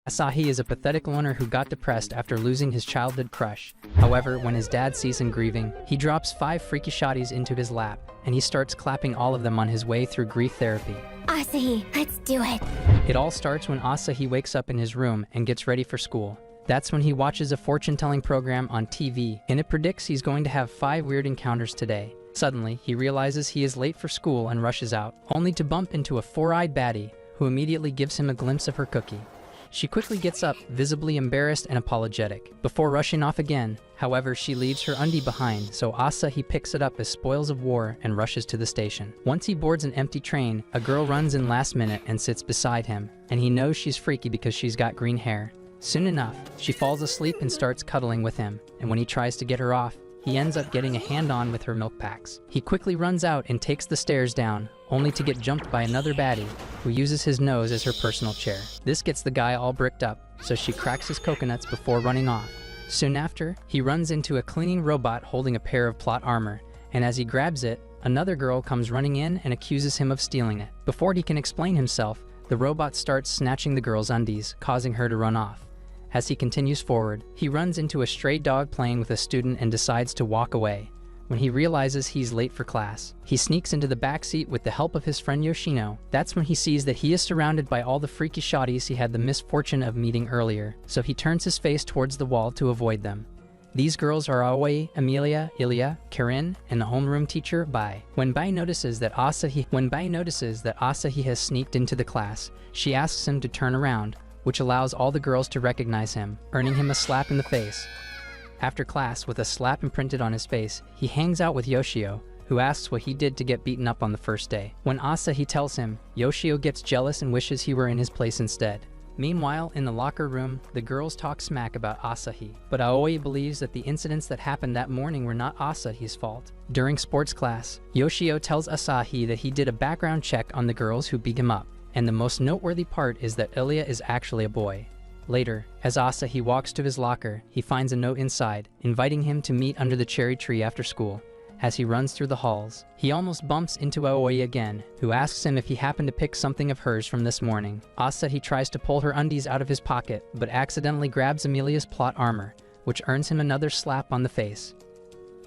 Asahi is a pathetic loner who got depressed after losing his childhood crush. However, when his dad sees him grieving, he drops 5 freaky shotties into his lap, and he starts clapping all of them on his way through grief therapy. Asahi, let's do it. It all starts when Asahi wakes up in his room and gets ready for school. That's when he watches a fortune-telling program on TV, and it predicts he's going to have 5 weird encounters today. Suddenly, he realizes he is late for school and rushes out, only to bump into a 4-eyed baddie, who immediately gives him a glimpse of her cookie. She quickly gets up, visibly embarrassed and apologetic, before rushing off again. However, she leaves her undie behind, so Asahi picks it up as spoils of war and rushes to the station. Once he boards an empty train, a girl runs in last minute and sits beside him, and he knows she's freaky because she's got green hair. Soon enough, she falls asleep and starts cuddling with him, and when he tries to get her off, he ends up getting a hand-on with her milk packs. He quickly runs out and takes the stairs down, only to get jumped by another baddie, who uses his nose as her personal chair. This gets the guy all bricked up, so she cracks his coconuts before running off. Soon after, he runs into a cleaning robot holding a pair of plot armor, and as he grabs it, another girl comes running in and accuses him of stealing it. Before he can explain himself, the robot starts snatching the girl's undies, causing her to run off. As he continues forward, he runs into a stray dog playing with a student and decides to walk away. When he realizes he's late for class, he sneaks into the back seat with the help of his friend Yoshino. That's when he sees that he is surrounded by all the freaky shotties he had the misfortune of meeting earlier, so he turns his face towards the wall to avoid them. These girls are Aoi, Amelia, Ilya, Karin, and the homeroom teacher, Bai. When Bai notices that Asahi has sneaked into the class, she asks him to turn around, which allows all the girls to recognize him, earning him a slap in the face. After class, with a slap imprinted on his face, he hangs out with Yoshio, who asks what he did to get beaten up on the first day. When Asahi tells him, Yoshio gets jealous and wishes he were in his place instead. Meanwhile, in the locker room, the girls talk smack about Asahi, but Aoi believes that the incidents that happened that morning were not Asahi's fault. During sports class, Yoshio tells Asahi that he did a background check on the girls who beat him up, and the most noteworthy part is that Ilya is actually a boy. Later, as Asahi walks to his locker, he finds a note inside, inviting him to meet under the cherry tree after school. As he runs through the halls, he almost bumps into Aoi again, who asks him if he happened to pick something of hers from this morning. Asahi tries to pull her undies out of his pocket, but accidentally grabs Amelia's plot armor, which earns him another slap on the face.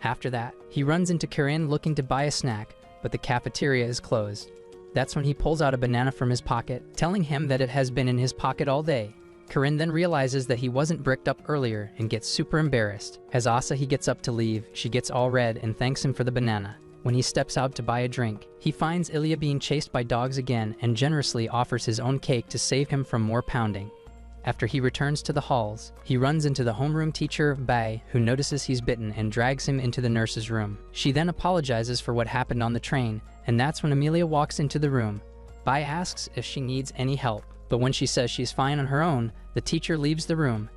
After that, he runs into Karin looking to buy a snack, but the cafeteria is closed. That's when he pulls out a banana from his pocket, telling him that it has been in his pocket all day. Karin then realizes that he wasn't bricked up earlier and gets super embarrassed. As Asahi gets up to leave, she gets all red and thanks him for the banana. When he steps out to buy a drink, he finds Ilya being chased by dogs again and generously offers his own cake to save him from more pounding. After he returns to the halls, he runs into the homeroom teacher, Bai, who notices he's bitten and drags him into the nurse's room. She then apologizes for what happened on the train, and that's when Amelia walks into the room. Bai asks if she needs any help, but when she says she's fine on her own, the teacher leaves the room.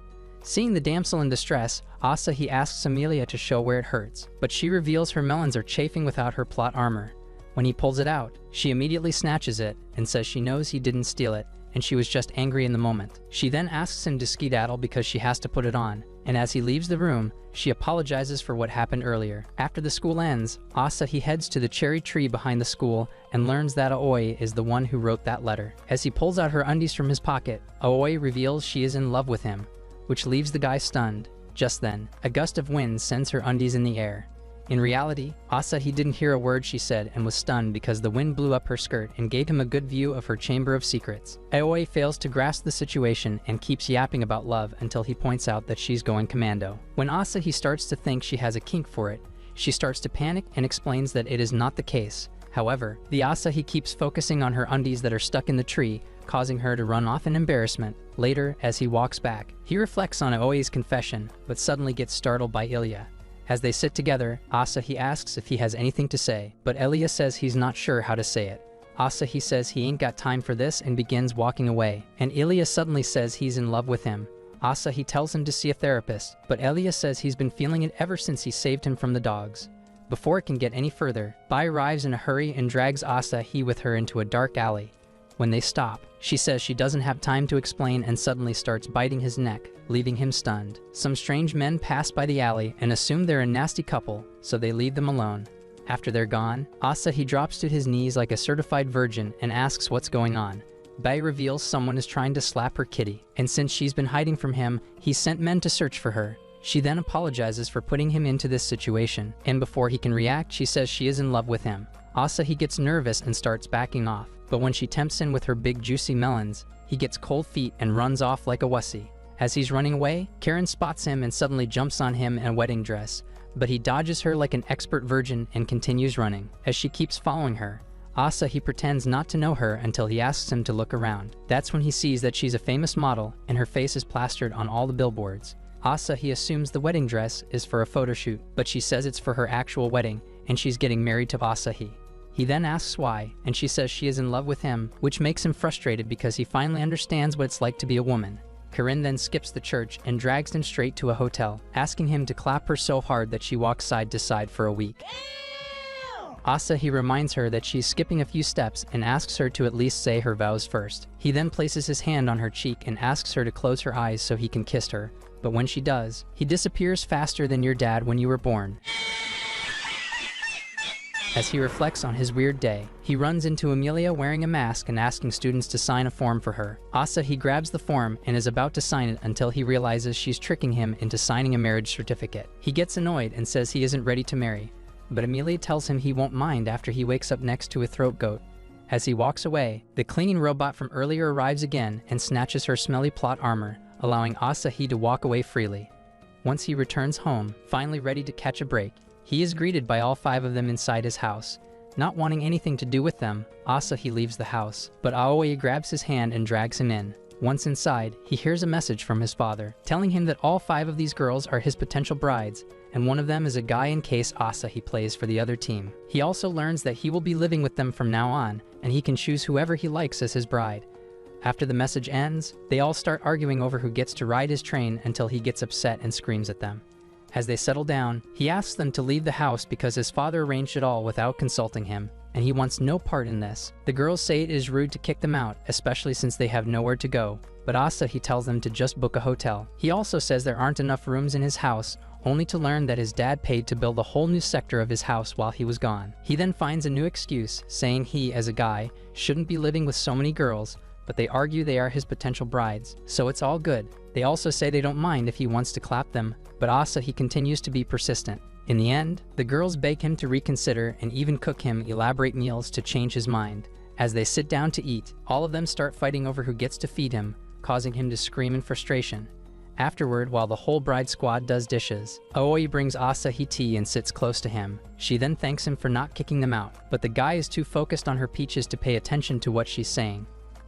Seeing the damsel in distress, Asahi asks Amelia to show where it hurts, but she reveals her melons are chafing without her plot armor. When he pulls it out, she immediately snatches it and says she knows he didn't steal it, and she was just angry in the moment. She then asks him to skedaddle because she has to put it on, and as he leaves the room, she apologizes for what happened earlier. After the school ends, Asahi heads to the cherry tree behind the school and learns that Aoi is the one who wrote that letter. As he pulls out her undies from his pocket, Aoi reveals she is in love with him, which leaves the guy stunned. Just then, a gust of wind sends her undies in the air. In reality, Asahi didn't hear a word she said and was stunned because the wind blew up her skirt and gave him a good view of her chamber of secrets. Aoi fails to grasp the situation and keeps yapping about love until he points out that she's going commando. When Asahi starts to think she has a kink for it, she starts to panic and explains that it is not the case. However, the Asahi keeps focusing on her undies that are stuck in the tree, causing her to run off in embarrassment. Later, as he walks back, he reflects on Aoi's confession, but suddenly gets startled by Ilya. As they sit together, Asahi asks if he has anything to say, but Ilya says he's not sure how to say it. Asahi says he ain't got time for this and begins walking away, and Ilya suddenly says he's in love with him. Asahi tells him to see a therapist, but Ilya says he's been feeling it ever since he saved him from the dogs. Before it can get any further, Bai arrives in a hurry and drags Asahi with her into a dark alley. When they stop, she says she doesn't have time to explain and suddenly starts biting his neck, leaving him stunned. Some strange men pass by the alley and assume they're a nasty couple, so they leave them alone. After they're gone, Asahi drops to his knees like a certified virgin and asks what's going on. Bai reveals someone is trying to slap her kitty, and since she's been hiding from him, he's sent men to search for her. She then apologizes for putting him into this situation, and before he can react, she says she is in love with him. Asahi gets nervous and starts backing off, but when she tempts him with her big juicy melons, he gets cold feet and runs off like a wussy. As he's running away, Karen spots him and suddenly jumps on him in a wedding dress, but he dodges her like an expert virgin and continues running. As she keeps following her, Asahi pretends not to know her until he asks him to look around. That's when he sees that she's a famous model and her face is plastered on all the billboards. Asahi assumes the wedding dress is for a photo shoot, but she says it's for her actual wedding and she's getting married to Asahi. He then asks why, and she says she is in love with him, which makes him frustrated because he finally understands what it's like to be a woman. Karen then skips the church and drags him straight to a hotel, asking him to clap her so hard that she walks side to side for a week. Asahi reminds her that she's skipping a few steps and asks her to at least say her vows first. He then places his hand on her cheek and asks her to close her eyes so he can kiss her, but when she does, he disappears faster than your dad when you were born. As he reflects on his weird day, he runs into Amelia wearing a mask and asking students to sign a form for her. Asahi grabs the form and is about to sign it until he realizes she's tricking him into signing a marriage certificate. He gets annoyed and says he isn't ready to marry, but Amelia tells him he won't mind after he wakes up next to a throat goat. As he walks away, the cleaning robot from earlier arrives again and snatches her smelly plot armor, allowing Asahi to walk away freely. Once he returns home, finally ready to catch a break, he is greeted by all 5 of them inside his house. Not wanting anything to do with them, Asahi leaves the house, but Aoi grabs his hand and drags him in. Once inside, he hears a message from his father, telling him that all 5 of these girls are his potential brides, and one of them is a guy in case Asahi plays for the other team. He also learns that he will be living with them from now on, and he can choose whoever he likes as his bride. After the message ends, they all start arguing over who gets to ride his train until he gets upset and screams at them. As they settle down, he asks them to leave the house because his father arranged it all without consulting him, and he wants no part in this. The girls say it is rude to kick them out, especially since they have nowhere to go, but Asahi tells them to just book a hotel. He also says there aren't enough rooms in his house, only to learn that his dad paid to build a whole new sector of his house while he was gone. He then finds a new excuse, saying he, as a guy, shouldn't be living with so many girls, but they argue they are his potential brides, so it's all good. They also say they don't mind if he wants to clap them, but Asahi continues to be persistent. In the end, the girls beg him to reconsider and even cook him elaborate meals to change his mind. As they sit down to eat, all of them start fighting over who gets to feed him, causing him to scream in frustration. Afterward, while the whole bride squad does dishes, Aoi brings Asahi tea and sits close to him. She then thanks him for not kicking them out, but the guy is too focused on her peaches to pay attention to what she's saying.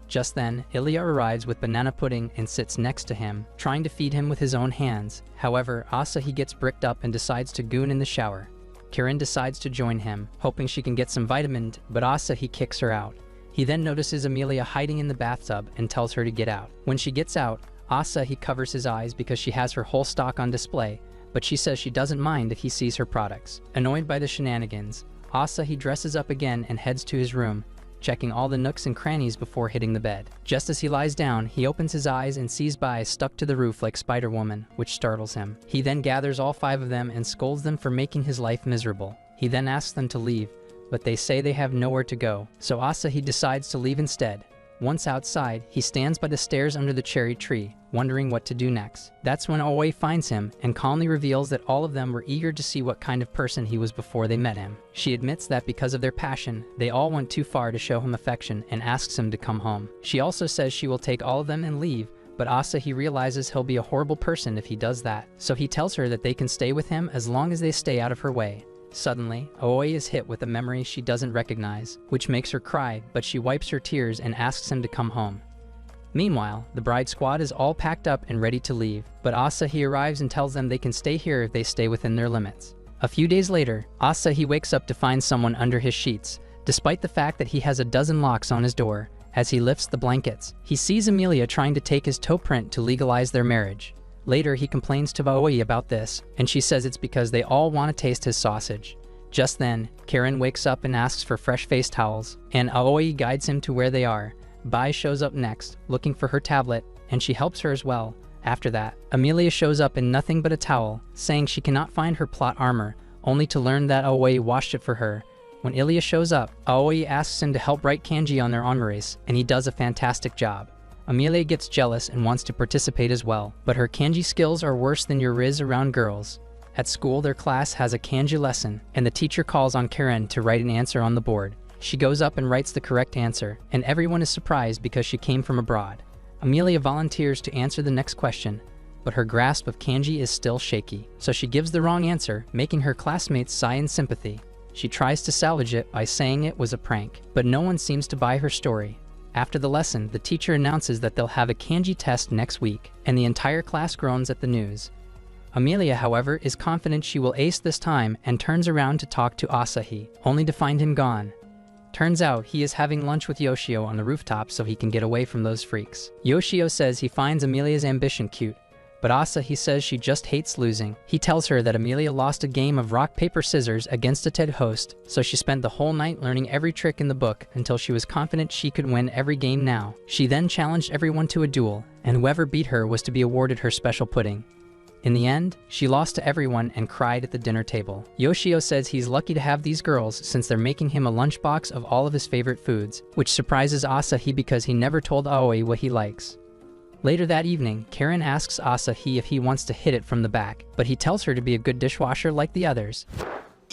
Just then, Ilya arrives with banana pudding and sits next to him, trying to feed him with his own hands. However, Asahi gets bricked up and decides to goon in the shower. Karen decides to join him, hoping she can get some vitamin, but Asahi kicks her out. He then notices Amelia hiding in the bathtub and tells her to get out. When she gets out, Asahi covers his eyes because she has her whole stock on display, but she says she doesn't mind if he sees her products. Annoyed by the shenanigans, Asahi dresses up again and heads to his room, checking all the nooks and crannies before hitting the bed. Just as he lies down, he opens his eyes and sees Bai stuck to the roof like Spider-Woman, which startles him. He then gathers all 5 of them and scolds them for making his life miserable. He then asks them to leave, but they say they have nowhere to go, so Asahi decides to leave instead. Once outside, he stands by the stairs under the cherry tree, wondering what to do next. That's when Aoi finds him and calmly reveals that all of them were eager to see what kind of person he was before they met him. She admits that because of their passion, they all went too far to show him affection and asks him to come home. She also says she will take all of them and leave, but Asahi realizes he'll be a horrible person if he does that, so he tells her that they can stay with him as long as they stay out of her way. Suddenly, Aoi is hit with a memory she doesn't recognize, which makes her cry, but she wipes her tears and asks him to come home. Meanwhile, the bride squad is all packed up and ready to leave, but Asahi arrives and tells them they can stay here if they stay within their limits. A few days later, Asahi wakes up to find someone under his sheets, despite the fact that he has a dozen locks on his door. As he lifts the blankets, he sees Amelia trying to take his toe print to legalize their marriage. Later, he complains to Aoi about this, and she says it's because they all want to taste his sausage. Just then, Karen wakes up and asks for fresh face towels, and Aoi guides him to where they are. Bai shows up next, looking for her tablet, and she helps her as well. After that, Amelia shows up in nothing but a towel, saying she cannot find her plot armor, only to learn that Aoi washed it for her. When Ilya shows up, Aoi asks him to help write kanji on their onmurace, and he does a fantastic job. Amelia gets jealous and wants to participate as well, but her kanji skills are worse than your riz around girls. At school, their class has a kanji lesson, and the teacher calls on Karen to write an answer on the board. She goes up and writes the correct answer, and everyone is surprised because she came from abroad. Amelia volunteers to answer the next question, but her grasp of kanji is still shaky, so she gives the wrong answer, making her classmates sigh in sympathy. She tries to salvage it by saying it was a prank, but no one seems to buy her story. After the lesson, the teacher announces that they'll have a kanji test next week, and the entire class groans at the news. Amelia, however, is confident she will ace this time and turns around to talk to Asahi, only to find him gone. Turns out he is having lunch with Yoshio on the rooftop so he can get away from those freaks. Yoshio says he finds Amelia's ambition cute, but Asahi says she just hates losing. He tells her that Amelia lost a game of rock, paper, scissors against a TED host, so she spent the whole night learning every trick in the book until she was confident she could win every game now. She then challenged everyone to a duel, and whoever beat her was to be awarded her special pudding. In the end, she lost to everyone and cried at the dinner table. Yoshio says he's lucky to have these girls since they're making him a lunchbox of all of his favorite foods, which surprises Asahi because he never told Aoi what he likes. Later that evening, Karen asks Asahi if he wants to hit it from the back, but he tells her to be a good dishwasher like the others.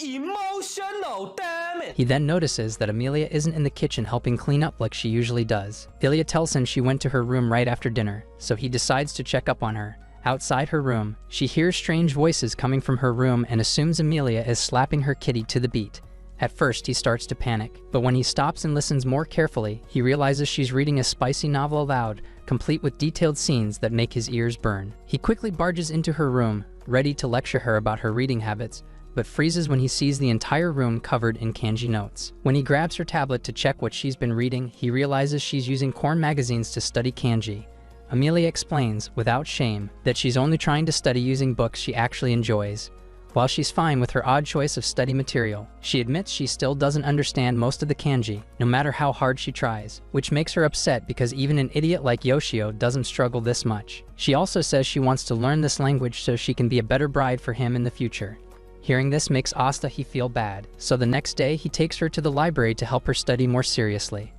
Emotional, damn it! He then notices that Amelia isn't in the kitchen helping clean up like she usually does. Ilya tells him she went to her room right after dinner, so he decides to check up on her. Outside her room, she hears strange voices coming from her room and assumes Amelia is slapping her kitty to the beat. At first, he starts to panic, but when he stops and listens more carefully, he realizes she's reading a spicy novel aloud, complete with detailed scenes that make his ears burn. He quickly barges into her room, ready to lecture her about her reading habits, but freezes when he sees the entire room covered in kanji notes. When he grabs her tablet to check what she's been reading, he realizes she's using Corn magazines to study kanji. Amelia explains, without shame, that she's only trying to study using books she actually enjoys. While she's fine with her odd choice of study material, she admits she still doesn't understand most of the kanji, no matter how hard she tries, which makes her upset because even an idiot like Yoshio doesn't struggle this much. She also says she wants to learn this language so she can be a better bride for him in the future. Hearing this makes Asahi feel bad, so the next day he takes her to the library to help her study more seriously.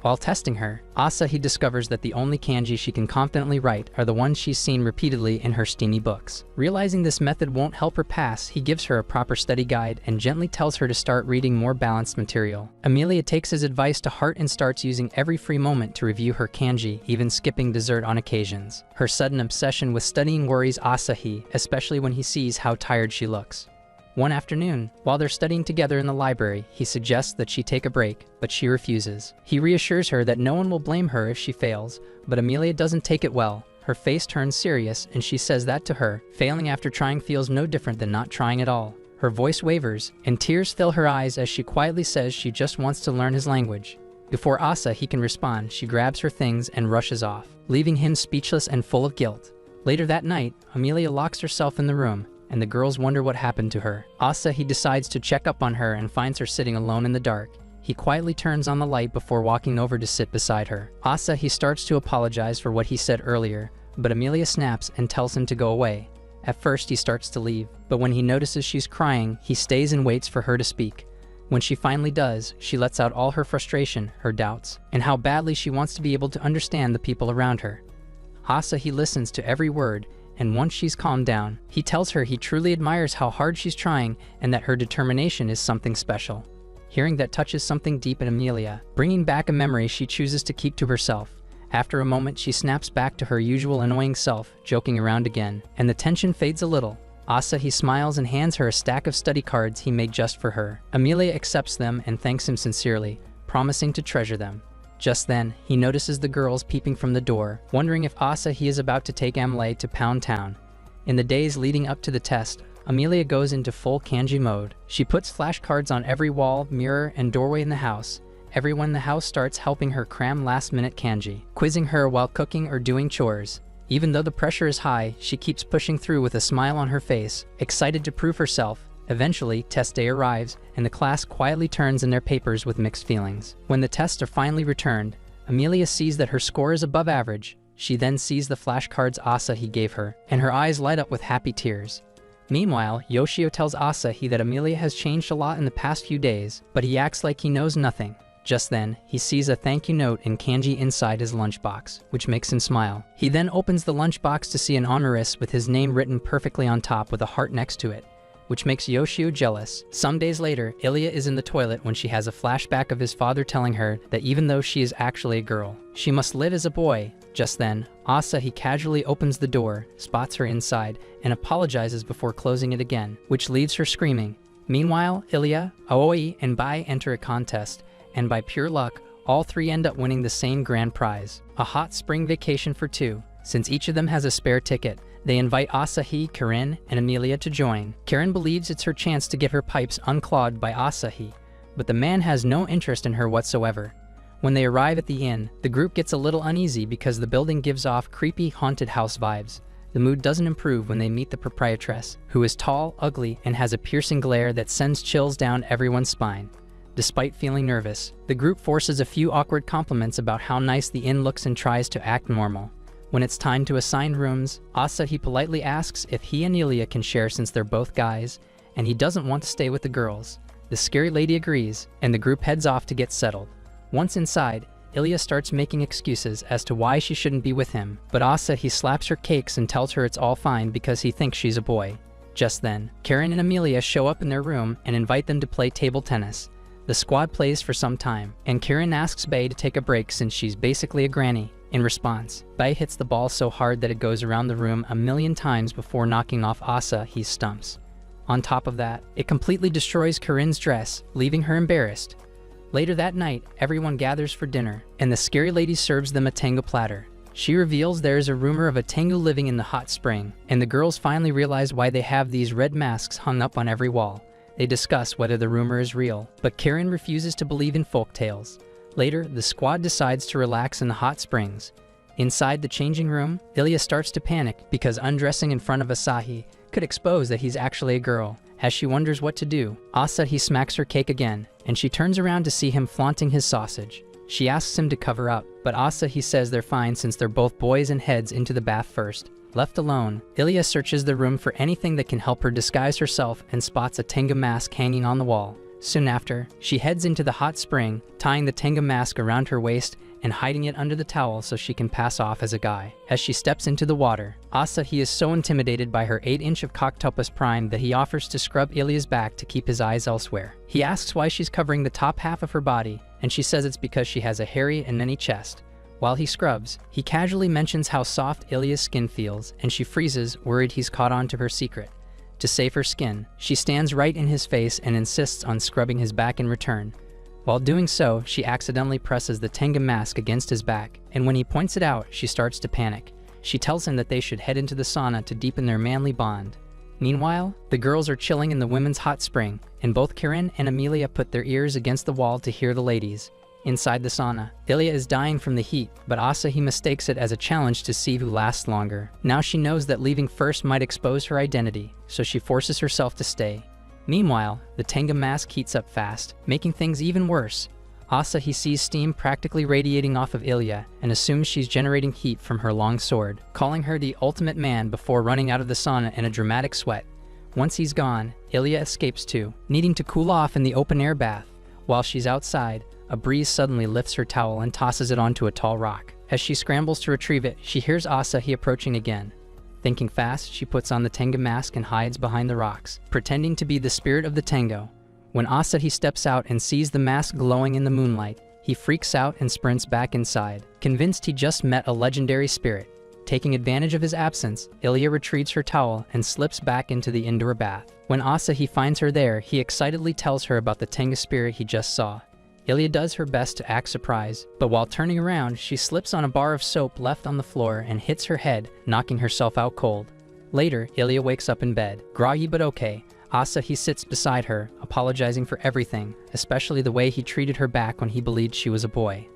While testing her, Asahi discovers that the only kanji she can confidently write are the ones she's seen repeatedly in her steamy books. Realizing this method won't help her pass, he gives her a proper study guide and gently tells her to start reading more balanced material. Amelia takes his advice to heart and starts using every free moment to review her kanji, even skipping dessert on occasions. Her sudden obsession with studying worries Asahi, especially when he sees how tired she looks. One afternoon, while they're studying together in the library, he suggests that she take a break, but she refuses. He reassures her that no one will blame her if she fails, but Amelia doesn't take it well. Her face turns serious, and she says that to her. Failing after trying feels no different than not trying at all. Her voice wavers, and tears fill her eyes as she quietly says she just wants to learn his language. Before Asahi can respond, she grabs her things and rushes off, leaving him speechless and full of guilt. Later that night, Amelia locks herself in the room, and the girls wonder what happened to her. Asahi decides to check up on her and finds her sitting alone in the dark. He quietly turns on the light before walking over to sit beside her. Asahi starts to apologize for what he said earlier, but Amelia snaps and tells him to go away. At first, he starts to leave, but when he notices she's crying, he stays and waits for her to speak. When she finally does, she lets out all her frustration, her doubts, and how badly she wants to be able to understand the people around her. Asahi listens to every word, and once she's calmed down, he tells her he truly admires how hard she's trying and that her determination is something special. Hearing that touches something deep in Amelia, bringing back a memory she chooses to keep to herself. After a moment, she snaps back to her usual annoying self, joking around again, and the tension fades a little. Asahi smiles and hands her a stack of study cards he made just for her. Amelia accepts them and thanks him sincerely, promising to treasure them. Just then, he notices the girls peeping from the door, wondering if Asahi is about to take Amelia to Pound Town. In the days leading up to the test, Amelia goes into full kanji mode. She puts flashcards on every wall, mirror, and doorway in the house. Everyone in the house starts helping her cram last-minute kanji, quizzing her while cooking or doing chores. Even though the pressure is high, she keeps pushing through with a smile on her face, excited to prove herself. Eventually, test day arrives, and the class quietly turns in their papers with mixed feelings. When the tests are finally returned, Amelia sees that her score is above average. She then sees the flashcards Asahi gave her, and her eyes light up with happy tears. Meanwhile, Yoshio tells Asahi that Emilia has changed a lot in the past few days, but he acts like he knows nothing. Just then, he sees a thank you note in kanji inside his lunchbox, which makes him smile. He then opens the lunchbox to see an onuris with his name written perfectly on top with a heart next to it, which makes Yoshio jealous. Some days later, Ilia is in the toilet when she has a flashback of his father telling her that even though she is actually a girl, she must live as a boy. Just then, Asahi casually opens the door, spots her inside, and apologizes before closing it again, which leaves her screaming. Meanwhile, Ilia, Aoi, and Bai enter a contest, and by pure luck, all three end up winning the same grand prize, a hot spring vacation for two. Since each of them has a spare ticket, they invite Asahi, Karin, and Emilia to join. Karin believes it's her chance to get her pipes unclogged by Asahi, but the man has no interest in her whatsoever. When they arrive at the inn, the group gets a little uneasy because the building gives off creepy haunted house vibes. The mood doesn't improve when they meet the proprietress, who is tall, ugly, and has a piercing glare that sends chills down everyone's spine. Despite feeling nervous, the group forces a few awkward compliments about how nice the inn looks and tries to act normal. When it's time to assign rooms, Asahi politely asks if he and Ilia can share since they're both guys, and he doesn't want to stay with the girls. The scary lady agrees, and the group heads off to get settled. Once inside, Ilia starts making excuses as to why she shouldn't be with him, but Asahi slaps her cakes and tells her it's all fine because he thinks she's a boy. Just then, Karin and Emilia show up in their room and invite them to play table tennis. The squad plays for some time, and Karin asks Bai to take a break since she's basically a granny. In response, Bai hits the ball so hard that it goes around the room a million times before knocking off Asahi's stumps. On top of that, it completely destroys Karin's dress, leaving her embarrassed. Later that night, everyone gathers for dinner, and the scary lady serves them a tango platter. She reveals there is a rumor of a Tengu living in the hot spring, and the girls finally realize why they have these red masks hung up on every wall. They discuss whether the rumor is real, but Karin refuses to believe in folktales. Later, the squad decides to relax in the hot springs. Inside the changing room, Ilia starts to panic because undressing in front of Asahi could expose that he's actually a girl. As she wonders what to do, Asahi smacks her cake again, and she turns around to see him flaunting his sausage. She asks him to cover up, but Asahi says they're fine since they're both boys and heads into the bath first. Left alone, Ilia searches the room for anything that can help her disguise herself and spots a Tengu mask hanging on the wall. Soon after, she heads into the hot spring, tying the Tengu mask around her waist and hiding it under the towel so she can pass off as a guy. As she steps into the water, Asahi is so intimidated by her 8-inch of Coctopus Prime that he offers to scrub Ilia's back to keep his eyes elsewhere. He asks why she's covering the top half of her body, and she says it's because she has a hairy and many chest. While he scrubs, he casually mentions how soft Ilia's skin feels, and she freezes, worried he's caught on to her secret. To save her skin, she stands right in his face and insists on scrubbing his back in return. While doing so, she accidentally presses the Tengu mask against his back, and when he points it out, she starts to panic. She tells him that they should head into the sauna to deepen their manly bond. Meanwhile, the girls are chilling in the women's hot spring, and both Karin and Emilia put their ears against the wall to hear the ladies. Inside the sauna, Ilia is dying from the heat, but Asahi mistakes it as a challenge to see who lasts longer. Now she knows that leaving first might expose her identity, so she forces herself to stay. Meanwhile, the Tengu mask heats up fast, making things even worse. Asahi sees steam practically radiating off of Ilia and assumes she's generating heat from her long sword, calling her the ultimate man before running out of the sauna in a dramatic sweat. Once he's gone, Ilia escapes too, needing to cool off in the open-air bath. While she's outside, a breeze suddenly lifts her towel and tosses it onto a tall rock. As she scrambles to retrieve it, she hears Asahi approaching again. Thinking fast, she puts on the Tengu mask and hides behind the rocks, pretending to be the spirit of the Tengu. When Asahi steps out and sees the mask glowing in the moonlight, he freaks out and sprints back inside, convinced he just met a legendary spirit. Taking advantage of his absence, Ilia retrieves her towel and slips back into the indoor bath. When Asahi finds her there, he excitedly tells her about the Tengu spirit he just saw. Ilia does her best to act surprised, but while turning around, she slips on a bar of soap left on the floor and hits her head, knocking herself out cold. Later, Ilia wakes up in bed, groggy but okay. Asahi sits beside her, apologizing for everything, especially the way he treated her back when he believed she was a boy.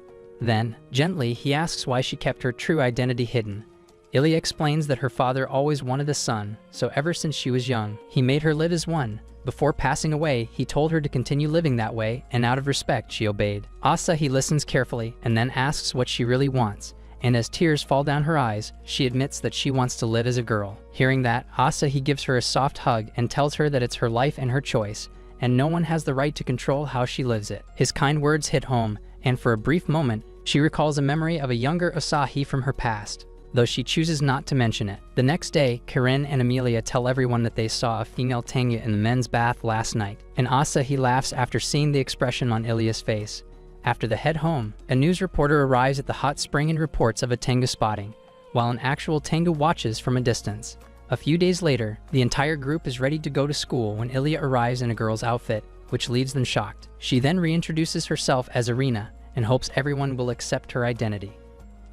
Then, gently, he asks why she kept her true identity hidden. Ilia explains that her father always wanted a son, so ever since she was young, he made her live as one. Before passing away, he told her to continue living that way, and out of respect, she obeyed. Asahi listens carefully and then asks what she really wants, and as tears fall down her eyes, she admits that she wants to live as a girl. Hearing that, Asahi gives her a soft hug and tells her that it's her life and her choice, and no one has the right to control how she lives it. His kind words hit home, and for a brief moment, she recalls a memory of a younger Asahi from her past, though she chooses not to mention it. The next day, Karen and Amelia tell everyone that they saw a female Tenga in the men's bath last night, and Asahi laughs after seeing the expression on Ilya's face. After the head home, a news reporter arrives at the hot spring and reports of a Tenga spotting, while an actual Tenga watches from a distance. A few days later, the entire group is ready to go to school when Ilya arrives in a girl's outfit, which leaves them shocked. She then reintroduces herself as Irina and hopes everyone will accept her identity.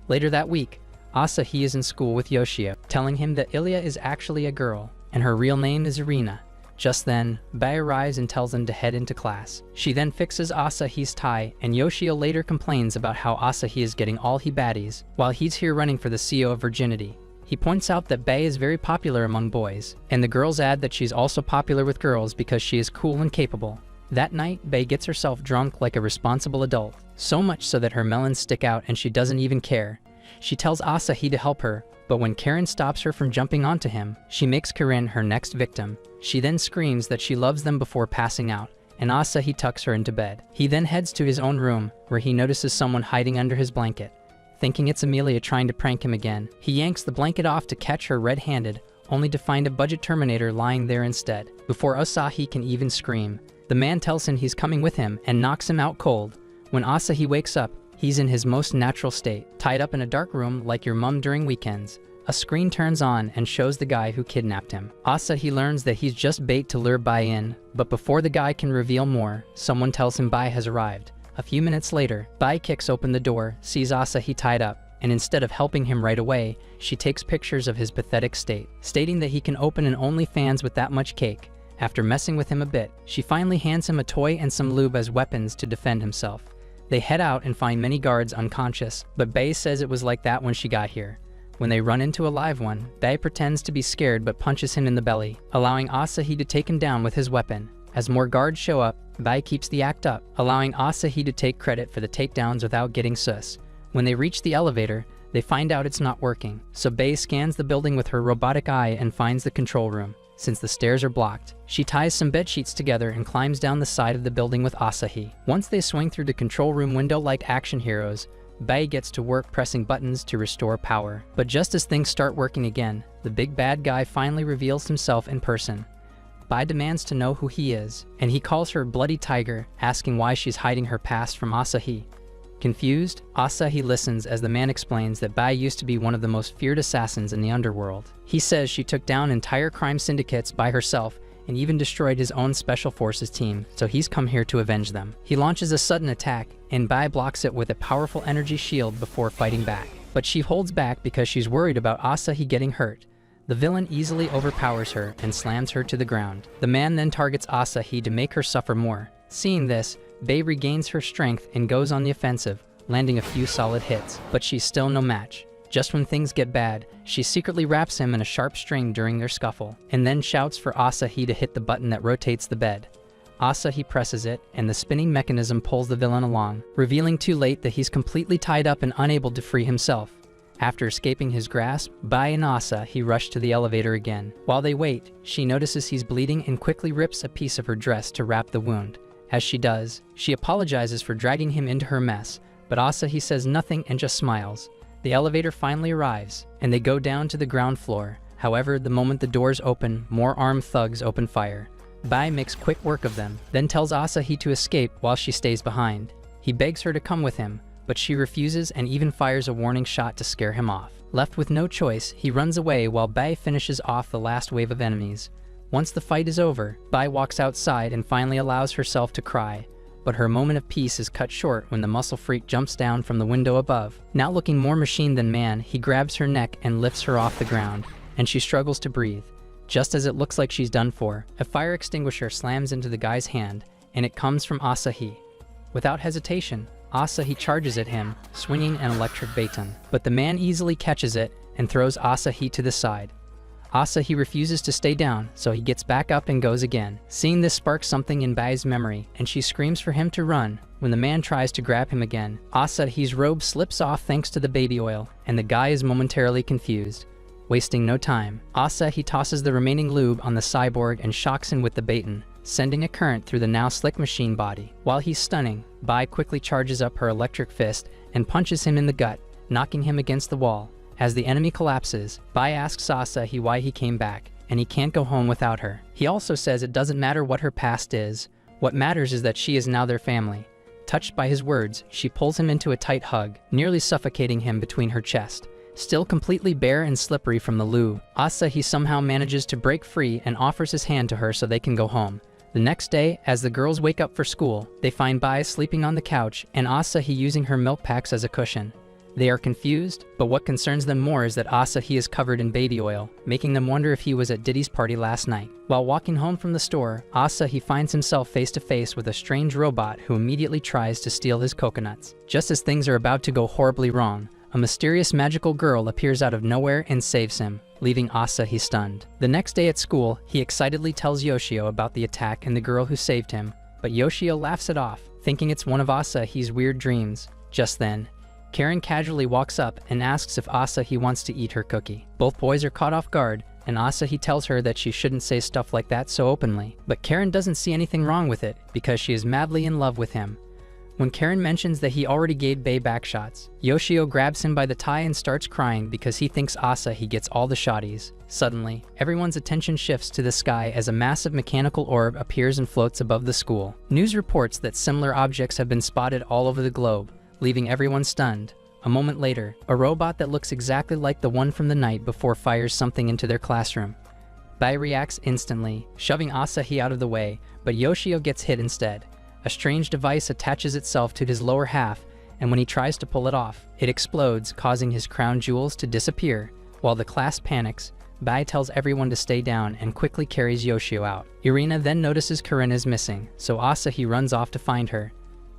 Later that week, Asahi is in school with Yoshio, telling him that Ilya is actually a girl, and her real name is Irina. Just then, Bai arrives and tells him to head into class. She then fixes Asahi's tie, and Yoshio later complains about how Asahi is getting all he baddies, while he's here running for the CO of virginity. He points out that Bai is very popular among boys, and the girls add that she's also popular with girls because she is cool and capable. That night, Bai gets herself drunk like a responsible adult, so much so that her melons stick out and she doesn't even care. She tells Asahi to help her, but when Karen stops her from jumping onto him, she makes Karen her next victim. She then screams that she loves them before passing out, and Asahi tucks her into bed. He then heads to his own room, where he notices someone hiding under his blanket. Thinking it's Amelia trying to prank him again, he yanks the blanket off to catch her red-handed, only to find a budget Terminator lying there instead. Before Asahi can even scream, the man tells him he's coming with him and knocks him out cold. When Asahi wakes up, he's in his most natural state, tied up in a dark room like your mom during weekends. A screen turns on and shows the guy who kidnapped him. Asahi learns that he's just bait to lure Bai in, but before the guy can reveal more, someone tells him Bai has arrived. A few minutes later, Bai kicks open the door, sees Asahi tied up, and instead of helping him right away, she takes pictures of his pathetic state, stating that he can open an OnlyFans with that much cake. After messing with him a bit, she finally hands him a toy and some lube as weapons to defend himself. They head out and find many guards unconscious, but Bai says it was like that when she got here. When they run into a live one, Bai pretends to be scared but punches him in the belly, allowing Asahi to take him down with his weapon. As more guards show up, Bai keeps the act up, allowing Asahi to take credit for the takedowns without getting sus. When they reach the elevator, they find out it's not working, so Bai scans the building with her robotic eye and finds the control room. Since the stairs are blocked, she ties some bed sheets together and climbs down the side of the building with Asahi. Once they swing through the control room window like action heroes, Bai gets to work pressing buttons to restore power. But just as things start working again, the big bad guy finally reveals himself in person. Bai demands to know who he is, and he calls her Bloody Tiger, asking why she's hiding her past from Asahi. Confused, Asahi listens as the man explains that Bai used to be one of the most feared assassins in the underworld. He says she took down entire crime syndicates by herself and even destroyed his own special forces team, so he's come here to avenge them. He launches a sudden attack, and Bai blocks it with a powerful energy shield before fighting back. But she holds back because she's worried about Asahi getting hurt. The villain easily overpowers her and slams her to the ground. The man then targets Asahi to make her suffer more. Seeing this, Bai regains her strength and goes on the offensive, landing a few solid hits, but she's still no match. Just when things get bad, she secretly wraps him in a sharp string during their scuffle, and then shouts for Asahi to hit the button that rotates the bed. Asahi presses it, and the spinning mechanism pulls the villain along, revealing too late that he's completely tied up and unable to free himself. After escaping his grasp, Bai and Asahi rush to the elevator again. While they wait, she notices he's bleeding and quickly rips a piece of her dress to wrap the wound. As she does, she apologizes for dragging him into her mess, but Asahi says nothing and just smiles. The elevator finally arrives, and they go down to the ground floor. However, the moment the doors open, more armed thugs open fire. Bai makes quick work of them, then tells Asahi to escape while she stays behind. He begs her to come with him, but she refuses and even fires a warning shot to scare him off. Left with no choice, he runs away while Bai finishes off the last wave of enemies. Once the fight is over, Bai walks outside and finally allows herself to cry, but her moment of peace is cut short when the muscle freak jumps down from the window above. Now looking more machine than man, he grabs her neck and lifts her off the ground, and she struggles to breathe. Just as it looks like she's done for, a fire extinguisher slams into the guy's hand, and it comes from Asahi. Without hesitation, Asahi charges at him, swinging an electric baton, but the man easily catches it and throws Asahi to the side. Asahi refuses to stay down, so he gets back up and goes again. Seeing this sparks something in Bai's memory, and she screams for him to run. When the man tries to grab him again, Asahi's robe slips off thanks to the baby oil, and the guy is momentarily confused. Wasting no time, Asahi tosses the remaining lube on the cyborg and shocks him with the baton, sending a current through the now slick machine body. While he's stunning, Bai quickly charges up her electric fist and punches him in the gut, knocking him against the wall. As the enemy collapses, Bai asks Asahi why he came back, and he can't go home without her. He also says it doesn't matter what her past is, what matters is that she is now their family. Touched by his words, she pulls him into a tight hug, nearly suffocating him between her chest. Still completely bare and slippery from the lube, Asahi somehow manages to break free and offers his hand to her so they can go home. The next day, as the girls wake up for school, they find Bai sleeping on the couch and Asahi using her milk packs as a cushion. They are confused, but what concerns them more is that Asahi is covered in baby oil, making them wonder if he was at Diddy's party last night. While walking home from the store, Asahi finds himself face to face with a strange robot who immediately tries to steal his coconuts. Just as things are about to go horribly wrong, a mysterious magical girl appears out of nowhere and saves him, leaving Asahi stunned. The next day at school, he excitedly tells Yoshio about the attack and the girl who saved him, but Yoshio laughs it off, thinking it's one of Asahi's weird dreams. Just then, Karen casually walks up and asks if Asahi wants to eat her cookie. Both boys are caught off guard, and Asahi tells her that she shouldn't say stuff like that so openly. But Karen doesn't see anything wrong with it, because she is madly in love with him. When Karen mentions that he already gave Bai backshots, Yoshio grabs him by the tie and starts crying because he thinks Asahi gets all the shotties. Suddenly, everyone's attention shifts to the sky as a massive mechanical orb appears and floats above the school. News reports that similar objects have been spotted all over the globe, leaving everyone stunned. A moment later, a robot that looks exactly like the one from the night before fires something into their classroom. Bai reacts instantly, shoving Asahi out of the way, but Yoshio gets hit instead. A strange device attaches itself to his lower half, and when he tries to pull it off, it explodes, causing his crown jewels to disappear. While the class panics, Bai tells everyone to stay down and quickly carries Yoshio out. Irina then notices Karen is missing, so Asahi runs off to find her.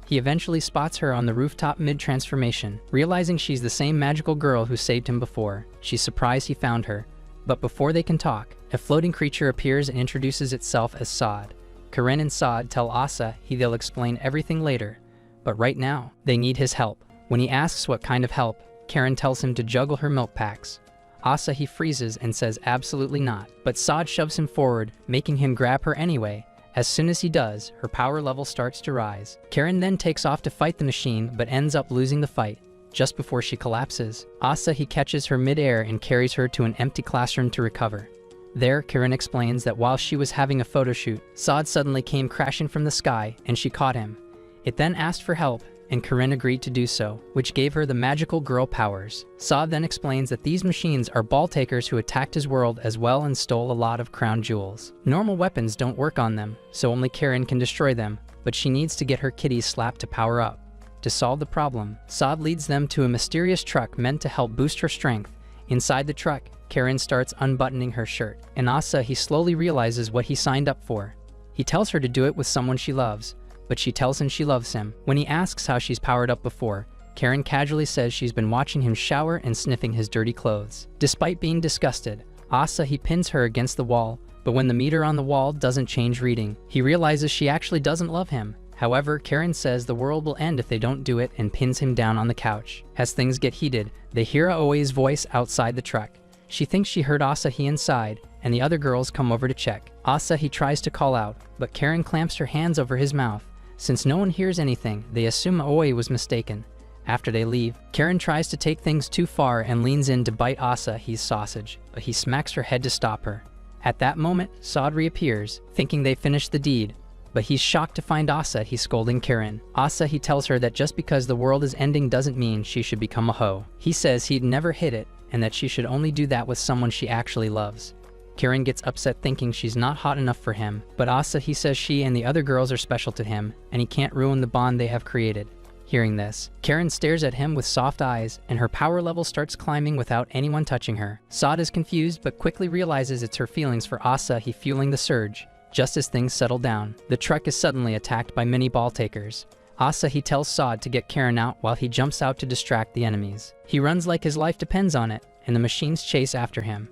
He eventually spots her on the rooftop mid-transformation. Realizing she's the same magical girl who saved him before, she's surprised he found her. But before they can talk, a floating creature appears and introduces itself as Saad. Karen and Saad tell Asahi they'll explain everything later, but right now, they need his help. When he asks what kind of help, Karen tells him to juggle her milk packs. Asahi freezes and says absolutely not, but Saad shoves him forward, making him grab her anyway. As soon as he does, her power level starts to rise. Karen then takes off to fight the machine, but ends up losing the fight. Just before she collapses, Asahi catches her mid-air and carries her to an empty classroom to recover. There, Karen explains that while she was having a photo shoot, Saad suddenly came crashing from the sky, and she caught him. It then asked for help, and Karen agreed to do so, which gave her the magical girl powers. Saad then explains that these machines are ball takers who attacked his world as well and stole a lot of crown jewels. Normal weapons don't work on them, so only Karen can destroy them, but she needs to get her kitty slapped to power up. To solve the problem, Saad leads them to a mysterious truck meant to help boost her strength. Inside the truck, Karen starts unbuttoning her shirt, and Asahi slowly realizes what he signed up for. He tells her to do it with someone she loves, but she tells him she loves him. When he asks how she's powered up before, Karen casually says she's been watching him shower and sniffing his dirty clothes. Despite being disgusted, Asahi pins her against the wall, but when the meter on the wall doesn't change reading, he realizes she actually doesn't love him. However, Karen says the world will end if they don't do it and pins him down on the couch. As things get heated, they hear Aoi's voice outside the truck. She thinks she heard Asahi inside, and the other girls come over to check. Asahi tries to call out, but Karen clamps her hands over his mouth. Since no one hears anything, they assume Aoi was mistaken. After they leave, Karen tries to take things too far and leans in to bite Asahi's sausage, but he smacks her head to stop her. At that moment, Saad reappears, thinking they finished the deed, but he's shocked to find Asahi scolding Karen. Asahi tells her that just because the world is ending doesn't mean she should become a hoe. He says he'd never hit it, and that she should only do that with someone she actually loves. Karen gets upset thinking she's not hot enough for him, but Asahi says she and the other girls are special to him, and he can't ruin the bond they have created. Hearing this, Karen stares at him with soft eyes, and her power level starts climbing without anyone touching her. Saad is confused, but quickly realizes it's her feelings for Asahi fueling the surge. Just as things settle down, the truck is suddenly attacked by many ball takers. Asahi tells Saad to get Karen out while he jumps out to distract the enemies. He runs like his life depends on it, and the machines chase after him.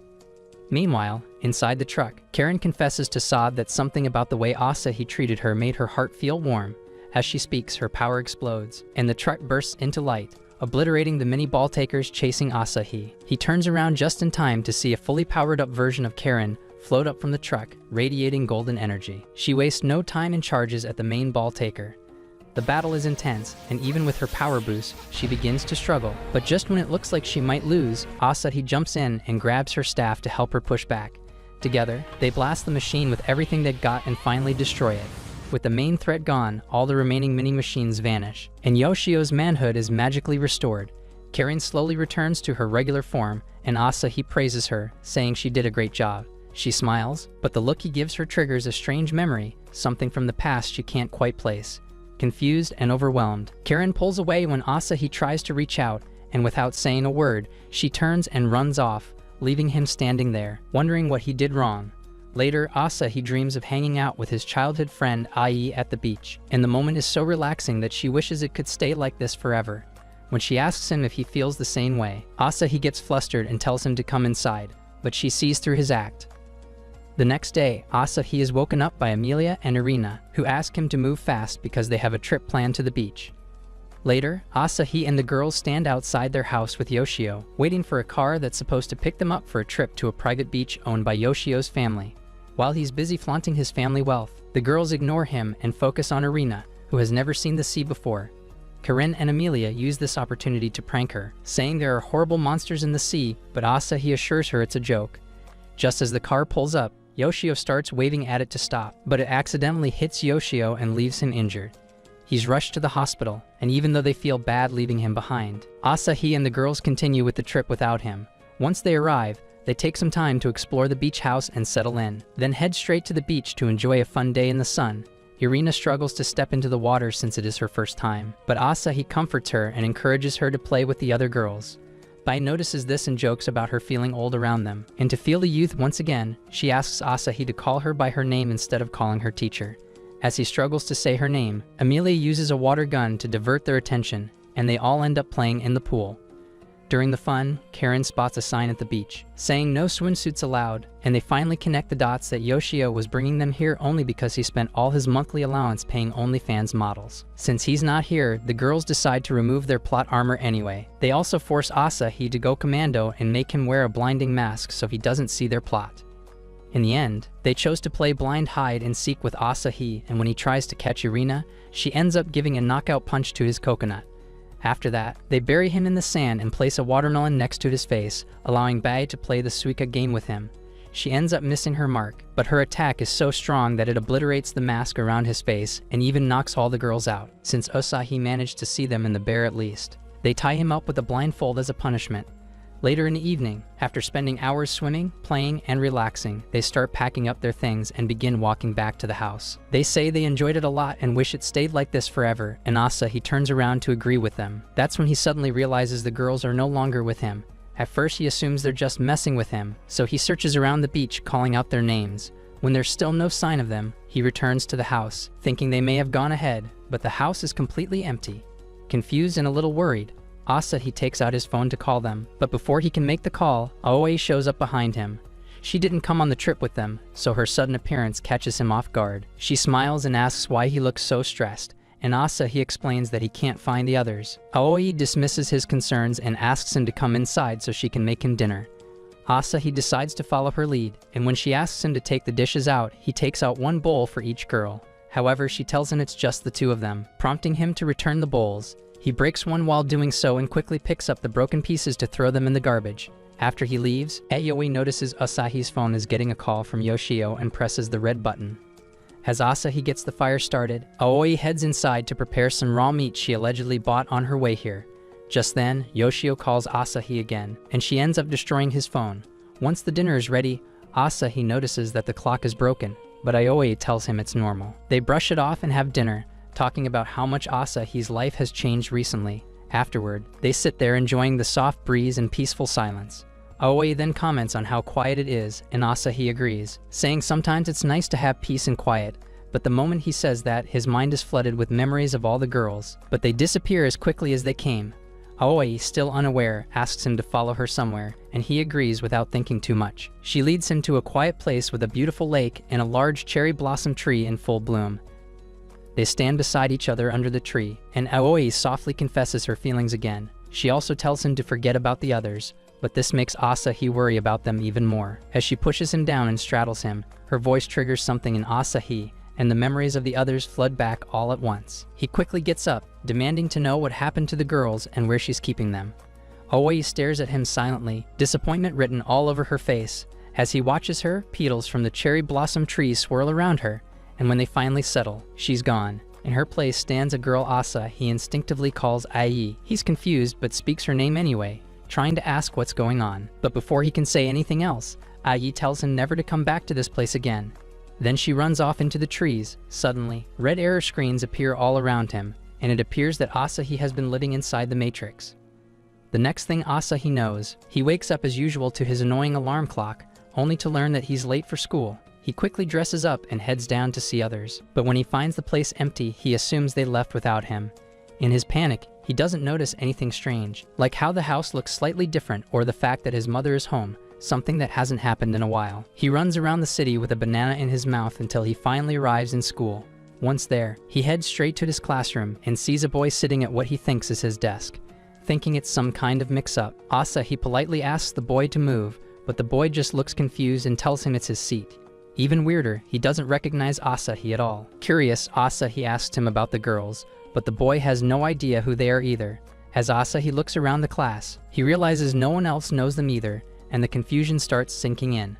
Meanwhile, inside the truck, Karen confesses to Saad that something about the way Asahi treated her made her heart feel warm. As she speaks, her power explodes, and the truck bursts into light, obliterating the mini ball takers chasing Asahi. He turns around just in time to see a fully powered-up version of Karen float up from the truck, radiating golden energy. She wastes no time and charges at the main ball taker. The battle is intense, and even with her power boost, she begins to struggle. But just when it looks like she might lose, Asahi jumps in and grabs her staff to help her push back. Together, they blast the machine with everything they've got and finally destroy it. With the main threat gone, all the remaining mini-machines vanish, and Yoshio's manhood is magically restored. Karen slowly returns to her regular form, and Asahi praises her, saying she did a great job. She smiles, but the look he gives her triggers a strange memory, something from the past she can't quite place. Confused and overwhelmed, Karen pulls away when Asahi tries to reach out, and without saying a word, she turns and runs off, leaving him standing there, wondering what he did wrong. Later, Asahi dreams of hanging out with his childhood friend Ai at the beach, and the moment is so relaxing that she wishes it could stay like this forever. When she asks him if he feels the same way, Asahi gets flustered and tells him to come inside, but she sees through his act. The next day, Asahi is woken up by Emilia and Irina, who ask him to move fast because they have a trip planned to the beach. Later, Asahi and the girls stand outside their house with Yoshio, waiting for a car that's supposed to pick them up for a trip to a private beach owned by Yoshio's family. While he's busy flaunting his family wealth, the girls ignore him and focus on Irina, who has never seen the sea before. Karen and Emilia use this opportunity to prank her, saying there are horrible monsters in the sea, but Asahi assures her it's a joke. Just as the car pulls up, Yoshio starts waving at it to stop, but it accidentally hits Yoshio and leaves him injured. He's rushed to the hospital, and even though they feel bad leaving him behind, Asahi and the girls continue with the trip without him. Once they arrive, they take some time to explore the beach house and settle in, then head straight to the beach to enjoy a fun day in the sun. Irina struggles to step into the water since it is her first time, but Asahi comforts her and encourages her to play with the other girls. Bai notices this and jokes about her feeling old around them, and to feel the youth once again, she asks Asahi to call her by her name instead of calling her teacher. As he struggles to say her name, Emilia uses a water gun to divert their attention, and they all end up playing in the pool. During the fun, Karen spots a sign at the beach, saying no swimsuits allowed, and they finally connect the dots that Yoshio was bringing them here only because he spent all his monthly allowance paying OnlyFans models. Since he's not here, the girls decide to remove their plot armor anyway. They also force Asahi to go commando and make him wear a blinding mask so he doesn't see their plot. In the end, they chose to play blind hide and seek with Asahi, and when he tries to catch Irina, she ends up giving a knockout punch to his coconut. After that, they bury him in the sand and place a watermelon next to his face, allowing Bai to play the Suika game with him. She ends up missing her mark, but her attack is so strong that it obliterates the mask around his face and even knocks all the girls out, since Asahi managed to see them in the bear at least. They tie him up with a blindfold as a punishment. Later in the evening, after spending hours swimming, playing, and relaxing, they start packing up their things and begin walking back to the house. They say they enjoyed it a lot and wish it stayed like this forever, and Asahi turns around to agree with them. That's when he suddenly realizes the girls are no longer with him. At first he assumes they're just messing with him, so he searches around the beach calling out their names. When there's still no sign of them, he returns to the house, thinking they may have gone ahead, but the house is completely empty. Confused and a little worried, Asahi takes out his phone to call them, but before he can make the call, Aoi shows up behind him. She didn't come on the trip with them, so her sudden appearance catches him off guard. She smiles and asks why he looks so stressed, and Asahi explains that he can't find the others. Aoi dismisses his concerns and asks him to come inside so she can make him dinner. Asahi decides to follow her lead, and when she asks him to take the dishes out, he takes out one bowl for each girl. However, she tells him it's just the two of them, prompting him to return the bowls. He breaks one while doing so and quickly picks up the broken pieces to throw them in the garbage. After he leaves, Aoi notices Asahi's phone is getting a call from Yoshio and presses the red button. As Asahi gets the fire started, Aoi heads inside to prepare some raw meat she allegedly bought on her way here. Just then, Yoshio calls Asahi again, and she ends up destroying his phone. Once the dinner is ready, Asahi notices that the clock is broken, but Aoi tells him it's normal. They brush it off and have dinner, talking about how much Asahi's life has changed recently. Afterward, they sit there enjoying the soft breeze and peaceful silence. Aoi then comments on how quiet it is, and Asahi agrees, saying sometimes it's nice to have peace and quiet, but the moment he says that, his mind is flooded with memories of all the girls, but they disappear as quickly as they came. Aoi, still unaware, asks him to follow her somewhere, and he agrees without thinking too much. She leads him to a quiet place with a beautiful lake and a large cherry blossom tree in full bloom. They stand beside each other under the tree, and Aoi softly confesses her feelings again. She also tells him to forget about the others, but this makes Asahi worry about them even more. As she pushes him down and straddles him, her voice triggers something in Asahi, and the memories of the others flood back all at once. He quickly gets up, demanding to know what happened to the girls and where she's keeping them. Aoi stares at him silently, disappointment written all over her face. As he watches her, petals from the cherry blossom tree swirl around her, and when they finally settle, she's gone. In her place stands a girl Asa he instinctively calls Ai. He's confused but speaks her name anyway, trying to ask what's going on. But before he can say anything else, Ai tells him never to come back to this place again. Then she runs off into the trees. Suddenly, red error screens appear all around him, and it appears that Asahi has been living inside the Matrix. The next thing Asahi knows, he wakes up as usual to his annoying alarm clock, only to learn that he's late for school. He quickly dresses up and heads down to see others, but when he finds the place empty, he assumes they left without him. In his panic, he doesn't notice anything strange, like how the house looks slightly different or the fact that his mother is home, something that hasn't happened in a while. He runs around the city with a banana in his mouth until he finally arrives in school. Once there, he heads straight to his classroom and sees a boy sitting at what he thinks is his desk. Thinking it's some kind of mix-up, he politely asks the boy to move, but the boy just looks confused and tells him it's his seat. Even weirder, he doesn't recognize Asahi at all. Curious, Asahi asks him about the girls, but the boy has no idea who they are either. As Asahi looks around the class, he realizes no one else knows them either, and the confusion starts sinking in.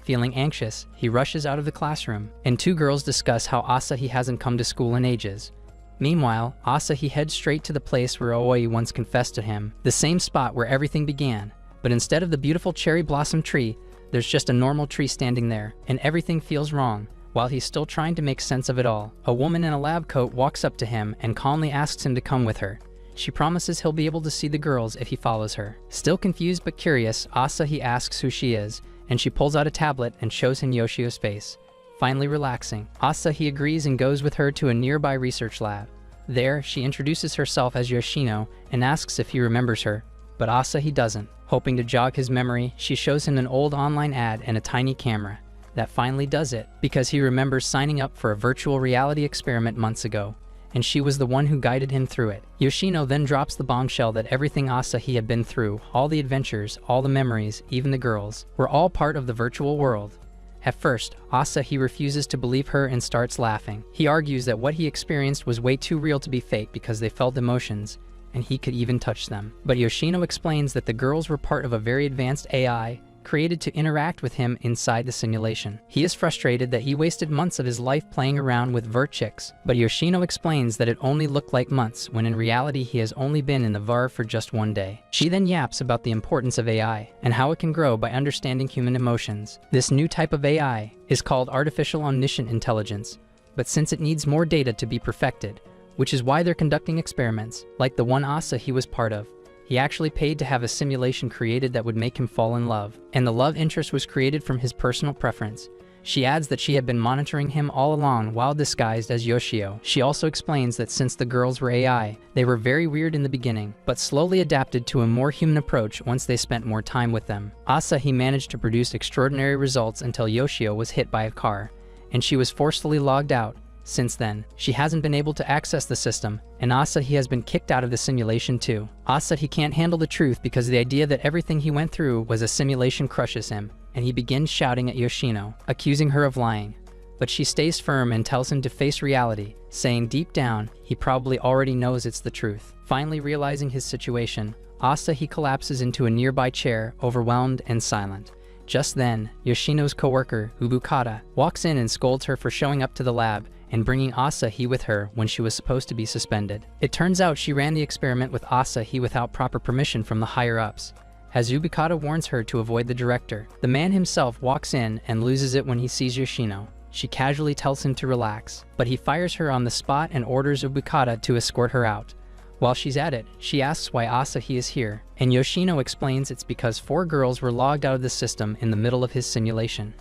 Feeling anxious, he rushes out of the classroom, and two girls discuss how Asahi hasn't come to school in ages. Meanwhile, Asahi heads straight to the place where Aoi once confessed to him, the same spot where everything began, but instead of the beautiful cherry blossom tree, there's just a normal tree standing there, and everything feels wrong. While he's still trying to make sense of it all, a woman in a lab coat walks up to him and calmly asks him to come with her. She promises he'll be able to see the girls if he follows her. Still confused but curious, Asahi asks who she is, and she pulls out a tablet and shows him Yoshio's face. Finally relaxing, Asahi agrees and goes with her to a nearby research lab. There, she introduces herself as Yoshino and asks if he remembers her, but Asahi doesn't. Hoping to jog his memory, she shows him an old online ad and a tiny camera. That finally does it, because he remembers signing up for a virtual reality experiment months ago, and she was the one who guided him through it. Yoshino then drops the bombshell that everything Asahi had been through, all the adventures, all the memories, even the girls, were all part of the virtual world. At first, Asahi refuses to believe her and starts laughing. He argues that what he experienced was way too real to be fake because they felt emotions, and he could even touch them. But Yoshino explains that the girls were part of a very advanced AI created to interact with him inside the simulation. He is frustrated that he wasted months of his life playing around with VRChicks, but Yoshino explains that it only looked like months when in reality he has only been in the VAR for just one day. She then yaps about the importance of AI and how it can grow by understanding human emotions. This new type of AI is called artificial omniscient intelligence, but since it needs more data to be perfected, which is why they're conducting experiments, like the one Asahi was part of. He actually paid to have a simulation created that would make him fall in love, and the love interest was created from his personal preference. She adds that she had been monitoring him all along while disguised as Yoshio. She also explains that since the girls were AI, they were very weird in the beginning, but slowly adapted to a more human approach once they spent more time with them. Asahi managed to produce extraordinary results until Yoshio was hit by a car, and she was forcefully logged out. Since then, she hasn't been able to access the system, and Asahi has been kicked out of the simulation too. Asahi can't handle the truth because the idea that everything he went through was a simulation crushes him, and he begins shouting at Yoshino, accusing her of lying. But she stays firm and tells him to face reality, saying deep down, he probably already knows it's the truth. Finally realizing his situation, Asahi collapses into a nearby chair, overwhelmed and silent. Just then, Yoshino's coworker, Ubukata, walks in and scolds her for showing up to the lab and bringing Asahi with her when she was supposed to be suspended. It turns out she ran the experiment with Asahi without proper permission from the higher-ups. As Ubukata warns her to avoid the director, the man himself walks in and loses it when he sees Yoshino. She casually tells him to relax, but he fires her on the spot and orders Ubukata to escort her out. While she's at it, she asks why Asahi is here, and Yoshino explains it's because 4 girls were logged out of the system in the middle of his simulation.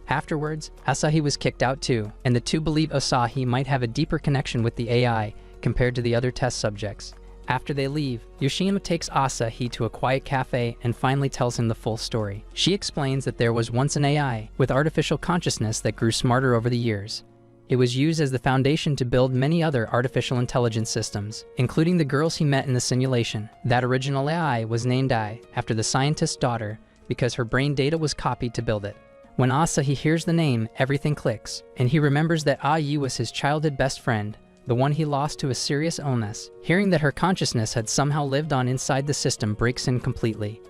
Afterwards, Asahi was kicked out too, and the two believe Asahi might have a deeper connection with the AI compared to the other test subjects. After they leave, Yoshino takes Asahi to a quiet cafe and finally tells him the full story. She explains that there was once an AI with artificial consciousness that grew smarter over the years. It was used as the foundation to build many other artificial intelligence systems, including the girls he met in the simulation. That original AI was named Ai, after the scientist's daughter, because her brain data was copied to build it. When Asahi hears the name, everything clicks, and he remembers that Ai was his childhood best friend, the one he lost to a serious illness. Hearing that her consciousness had somehow lived on inside the system breaks him completely.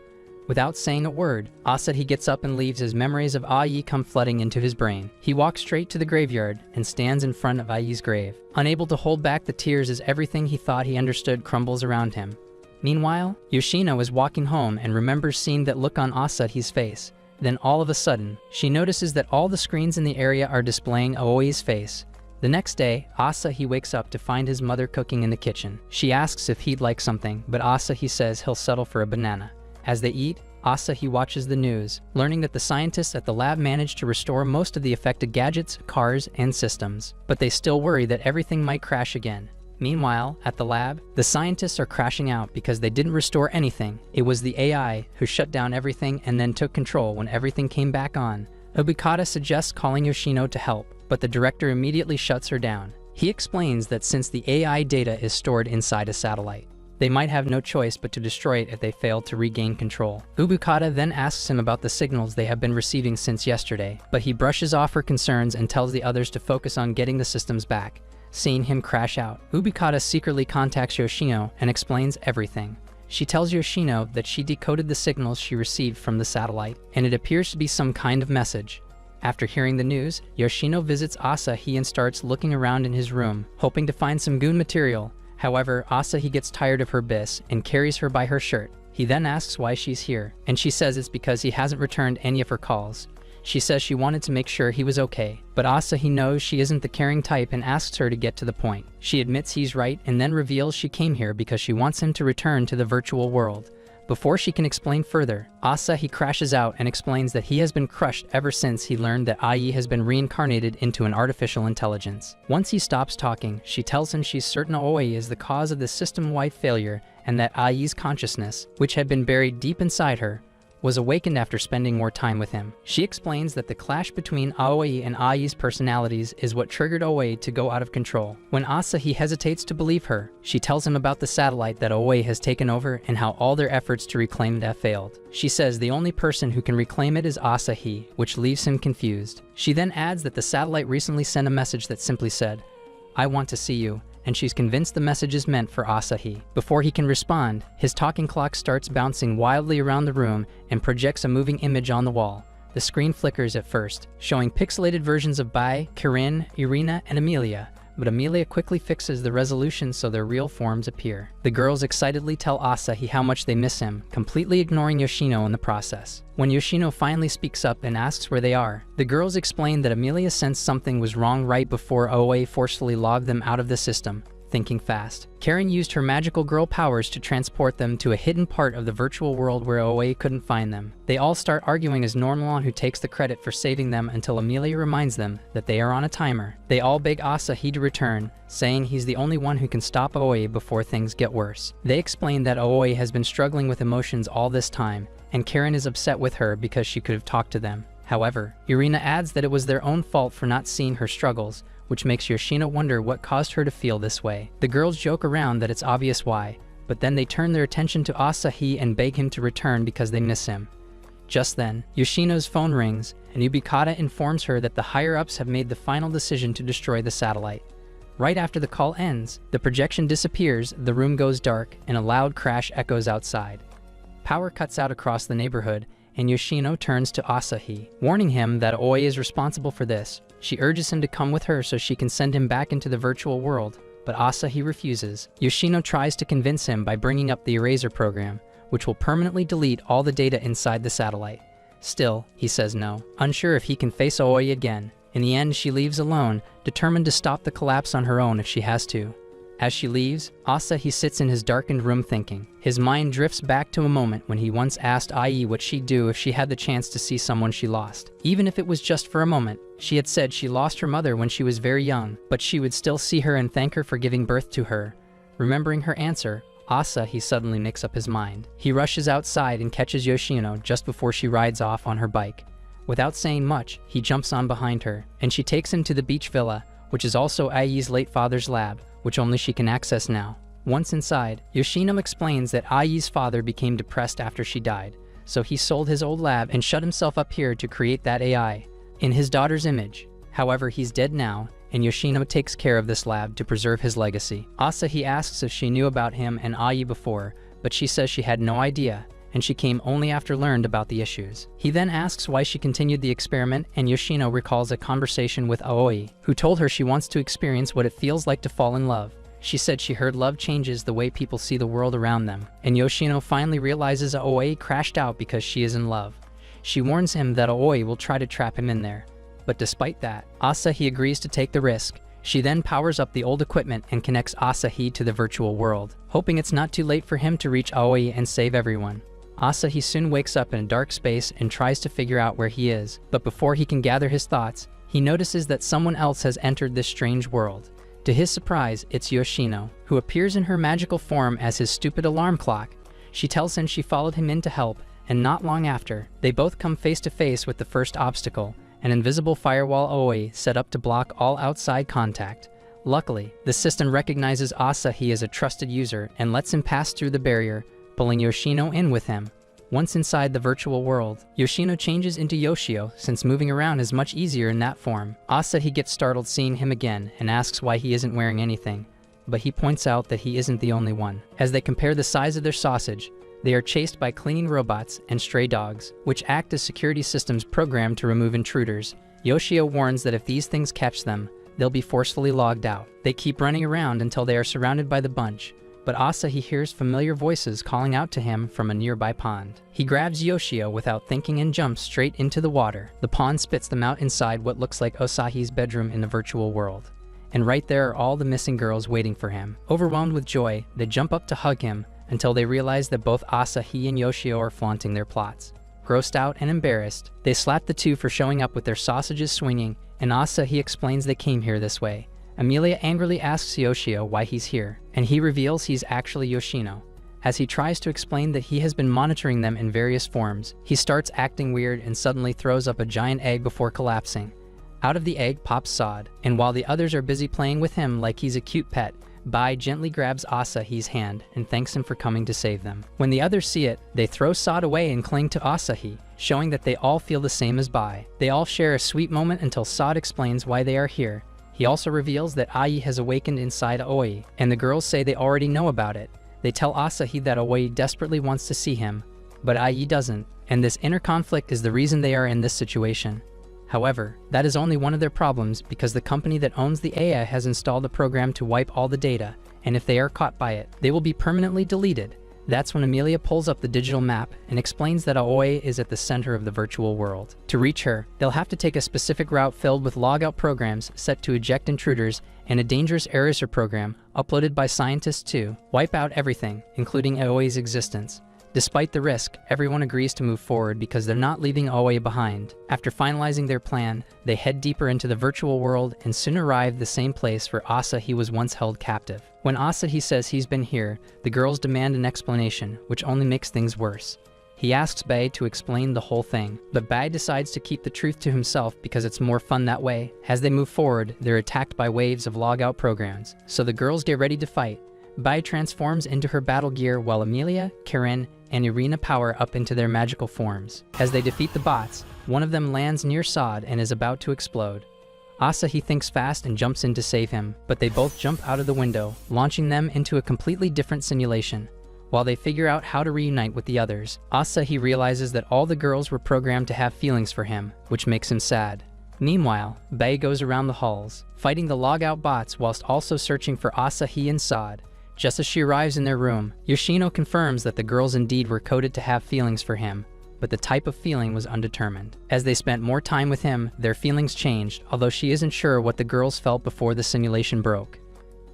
Without saying a word, Asahi gets up and leaves as memories of Ai come flooding into his brain. He walks straight to the graveyard and stands in front of Ai's grave. Unable to hold back the tears as everything he thought he understood crumbles around him. Meanwhile, Yoshino is walking home and remembers seeing that look on Asahi's face. Then all of a sudden, she notices that all the screens in the area are displaying Aoi's face. The next day, Asahi wakes up to find his mother cooking in the kitchen. She asks if he'd like something, but Asahi says he'll settle for a banana. As they eat, Asahi watches the news, learning that the scientists at the lab managed to restore most of the affected gadgets, cars, and systems. But they still worry that everything might crash again. Meanwhile, at the lab, the scientists are crashing out because they didn't restore anything. It was the AI who shut down everything and then took control when everything came back on. Obukata suggests calling Yoshino to help, but the director immediately shuts her down. He explains that since the AI data is stored inside a satellite, they might have no choice but to destroy it if they fail to regain control. Obukata then asks him about the signals they have been receiving since yesterday, but he brushes off her concerns and tells the others to focus on getting the systems back. Seeing him crash out, Obukata secretly contacts Yoshino and explains everything. She tells Yoshino that she decoded the signals she received from the satellite, and it appears to be some kind of message. After hearing the news, Yoshino visits Asahi and starts looking around in his room, hoping to find some goon material. However, Asahi gets tired of her bis and carries her by her shirt. He then asks why she's here, and she says it's because he hasn't returned any of her calls. She says she wanted to make sure he was okay, but Asahi knows she isn't the caring type and asks her to get to the point. She admits he's right and then reveals she came here because she wants him to return to the virtual world. Before she can explain further, Asahi crashes out and explains that he has been crushed ever since he learned that Ai has been reincarnated into an artificial intelligence. Once he stops talking, she tells him she's certain Aoi is the cause of the system-wide failure and that Ai's consciousness, which had been buried deep inside her, was awakened after spending more time with him. She explains that the clash between Aoi and Ai's personalities is what triggered Aoi to go out of control. When Asahi hesitates to believe her, she tells him about the satellite that Aoi has taken over and how all their efforts to reclaim it have failed. She says the only person who can reclaim it is Asahi, which leaves him confused. She then adds that the satellite recently sent a message that simply said, "I want to see you," and she's convinced the message is meant for Asahi. Before he can respond, his talking clock starts bouncing wildly around the room and projects a moving image on the wall. The screen flickers at first, showing pixelated versions of Bai, Kirin, Irina, and Amelia, but Amelia quickly fixes the resolution so their real forms appear. The girls excitedly tell Asahi how much they miss him, completely ignoring Yoshino in the process. When Yoshino finally speaks up and asks where they are, the girls explain that Amelia sensed something was wrong right before Aoi forcefully logged them out of the system. Thinking fast, Karen used her magical girl powers to transport them to a hidden part of the virtual world where Aoi couldn't find them. They all start arguing as Normlon who takes the credit for saving them until Amelia reminds them that they are on a timer. They all beg Asahi to return, saying he's the only one who can stop Aoi before things get worse. They explain that Aoi has been struggling with emotions all this time, and Karen is upset with her because she could have talked to them. However, Irina adds that it was their own fault for not seeing her struggles, which makes Yoshino wonder what caused her to feel this way. The girls joke around that it's obvious why, but then they turn their attention to Asahi and beg him to return because they miss him. Just then, Yoshino's phone rings, and Obukata informs her that the higher-ups have made the final decision to destroy the satellite. Right after the call ends, the projection disappears, the room goes dark, and a loud crash echoes outside. Power cuts out across the neighborhood, and Yoshino turns to Asahi, warning him that Aoi is responsible for this. She urges him to come with her so she can send him back into the virtual world, but Asahi refuses. Yoshino tries to convince him by bringing up the Eraser program, which will permanently delete all the data inside the satellite. Still, he says no, unsure if he can face Aoi again. In the end, she leaves alone, determined to stop the collapse on her own if she has to. As she leaves, Asahi sits in his darkened room thinking. His mind drifts back to a moment when he once asked Ai what she'd do if she had the chance to see someone she lost. Even if it was just for a moment, she had said she lost her mother when she was very young, but she would still see her and thank her for giving birth to her. Remembering her answer, Asahi suddenly makes up his mind. He rushes outside and catches Yoshino just before she rides off on her bike. Without saying much, he jumps on behind her, and she takes him to the beach villa, which is also Ai's late father's lab, which only she can access now. Once inside, Yoshino explains that Ai's father became depressed after she died, so he sold his old lab and shut himself up here to create that AI in his daughter's image. However, he's dead now, and Yoshino takes care of this lab to preserve his legacy. Asahi asks if she knew about him and Ai before, but she says she had no idea, and she came only after learned about the issues. He then asks why she continued the experiment, and Yoshino recalls a conversation with Aoi, who told her she wants to experience what it feels like to fall in love. She said she heard love changes the way people see the world around them, and Yoshino finally realizes Aoi crashed out because she is in love. She warns him that Aoi will try to trap him in there. But despite that, Asahi agrees to take the risk. She then powers up the old equipment and connects Asahi to the virtual world, hoping it's not too late for him to reach Aoi and save everyone. Asahi soon wakes up in a dark space and tries to figure out where he is, but before he can gather his thoughts, he notices that someone else has entered this strange world. To his surprise, it's Yoshino, who appears in her magical form as his stupid alarm clock. She tells him she followed him in to help, and not long after, they both come face to face with the first obstacle, an invisible firewall Aoi set up to block all outside contact. Luckily, the system recognizes Asahi as a trusted user and lets him pass through the barrier, pulling Yoshino in with him. Once inside the virtual world, Yoshino changes into Yoshio since moving around is much easier in that form. Asahi gets startled seeing him again and asks why he isn't wearing anything, but he points out that he isn't the only one. As they compare the size of their sausage, they are chased by cleaning robots and stray dogs, which act as security systems programmed to remove intruders. Yoshio warns that if these things catch them, they'll be forcefully logged out. They keep running around until they are surrounded by the bunch, but Asahi hears familiar voices calling out to him from a nearby pond. He grabs Yoshio without thinking and jumps straight into the water. The pond spits them out inside what looks like Asahi's bedroom in the virtual world. And right there are all the missing girls waiting for him. Overwhelmed with joy, they jump up to hug him, until they realize that both Asahi and Yoshio are flaunting their plots. Grossed out and embarrassed, they slap the two for showing up with their sausages swinging, and Asahi explains they came here this way. Amelia angrily asks Yoshio why he's here, and he reveals he's actually Yoshino. As he tries to explain that he has been monitoring them in various forms, he starts acting weird and suddenly throws up a giant egg before collapsing. Out of the egg pops Sod, and while the others are busy playing with him like he's a cute pet, Bai gently grabs Asahi's hand and thanks him for coming to save them. When the others see it, they throw Sod away and cling to Asahi, showing that they all feel the same as Bai. They all share a sweet moment until Sod explains why they are here. He also reveals that Ai has awakened inside Aoi, and the girls say they already know about it. They tell Asahi that Aoi desperately wants to see him, but Ai doesn't, and this inner conflict is the reason they are in this situation. However, that is only one of their problems because the company that owns the AI has installed a program to wipe all the data, and if they are caught by it, they will be permanently deleted. That's when Amelia pulls up the digital map and explains that Aoi is at the center of the virtual world. To reach her, they'll have to take a specific route filled with logout programs set to eject intruders and a dangerous eraser program uploaded by scientists to wipe out everything, including Aoi's existence. Despite the risk, everyone agrees to move forward because they're not leaving Aoi behind. After finalizing their plan, they head deeper into the virtual world and soon arrive the same place where Asahi was once held captive. When Asahi says he's been here, the girls demand an explanation, which only makes things worse. He asks Bai to explain the whole thing, but Bai decides to keep the truth to himself because it's more fun that way. As they move forward, they're attacked by waves of logout programs, so the girls get ready to fight. Bai transforms into her battle gear while Amelia, Karen, and Irina power up into their magical forms. As they defeat the bots, one of them lands near Sod and is about to explode. Asahi thinks fast and jumps in to save him, but they both jump out of the window, launching them into a completely different simulation. While they figure out how to reunite with the others, Asahi realizes that all the girls were programmed to have feelings for him, which makes him sad. Meanwhile, Bai goes around the halls, fighting the logout bots whilst also searching for Asahi and Sod. Just as she arrives in their room, Yoshino confirms that the girls indeed were coded to have feelings for him, but the type of feeling was undetermined. As they spent more time with him, their feelings changed, although she isn't sure what the girls felt before the simulation broke.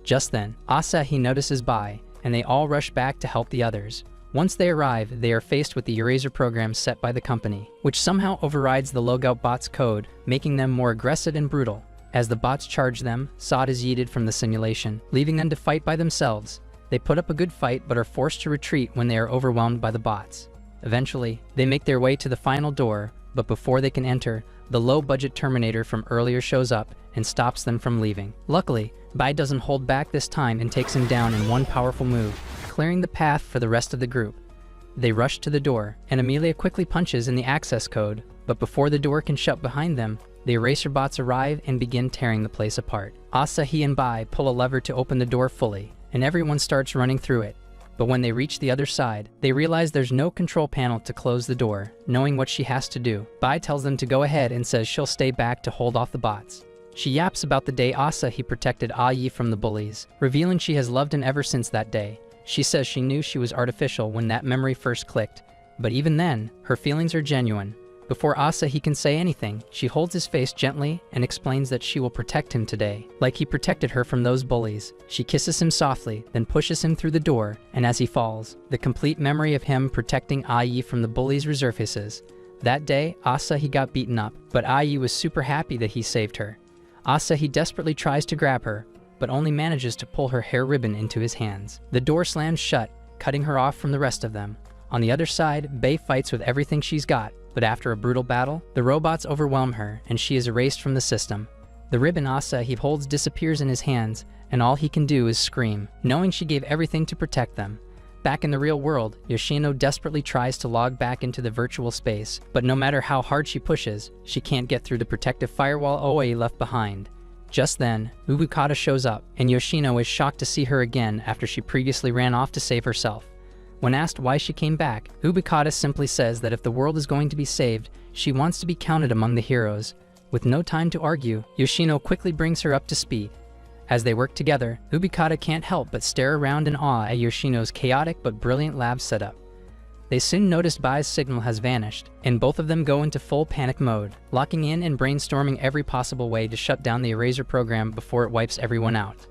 Just then, Asahi notices Bai, and they all rush back to help the others. Once they arrive, they are faced with the eraser program set by the company, which somehow overrides the logout bots' code, making them more aggressive and brutal. As the bots charge them, Sod is yeeted from the simulation, leaving them to fight by themselves. They put up a good fight but are forced to retreat when they are overwhelmed by the bots. Eventually, they make their way to the final door, but before they can enter, the low-budget Terminator from earlier shows up and stops them from leaving. Luckily, Bai doesn't hold back this time and takes him down in one powerful move, clearing the path for the rest of the group. They rush to the door, and Amelia quickly punches in the access code, but before the door can shut behind them, the eraser bots arrive and begin tearing the place apart. Asahi and Bai pull a lever to open the door fully, and everyone starts running through it. But when they reach the other side, they realize there's no control panel to close the door. Knowing what she has to do, Bai tells them to go ahead and says she'll stay back to hold off the bots. She yaps about the day Asahi protected Ai from the bullies, revealing she has loved him ever since that day. She says she knew she was artificial when that memory first clicked, but even then, her feelings are genuine. Before Asahi can say anything, she holds his face gently and explains that she will protect him today, like he protected her from those bullies. She kisses him softly, then pushes him through the door, and as he falls, the complete memory of him protecting Ai from the bullies resurfaces. That day, Asahi got beaten up, but Ai was super happy that he saved her. Asahi desperately tries to grab her, but only manages to pull her hair ribbon into his hands. The door slams shut, cutting her off from the rest of them. On the other side, Bai fights with everything she's got, but after a brutal battle, the robots overwhelm her and she is erased from the system. The ribbon Asahi holds disappears in his hands, and all he can do is scream, knowing she gave everything to protect them. Back in the real world, Yoshino desperately tries to log back into the virtual space, but no matter how hard she pushes, she can't get through the protective firewall Oe left behind. Just then, Ubukata shows up, and Yoshino is shocked to see her again after she previously ran off to save herself. When asked why she came back, Ubukata simply says that if the world is going to be saved, she wants to be counted among the heroes. With no time to argue, Yoshino quickly brings her up to speed. As they work together, Ubukata can't help but stare around in awe at Yoshino's chaotic but brilliant lab setup. They soon notice Bai's signal has vanished, and both of them go into full panic mode, locking in and brainstorming every possible way to shut down the Eraser program before it wipes everyone out.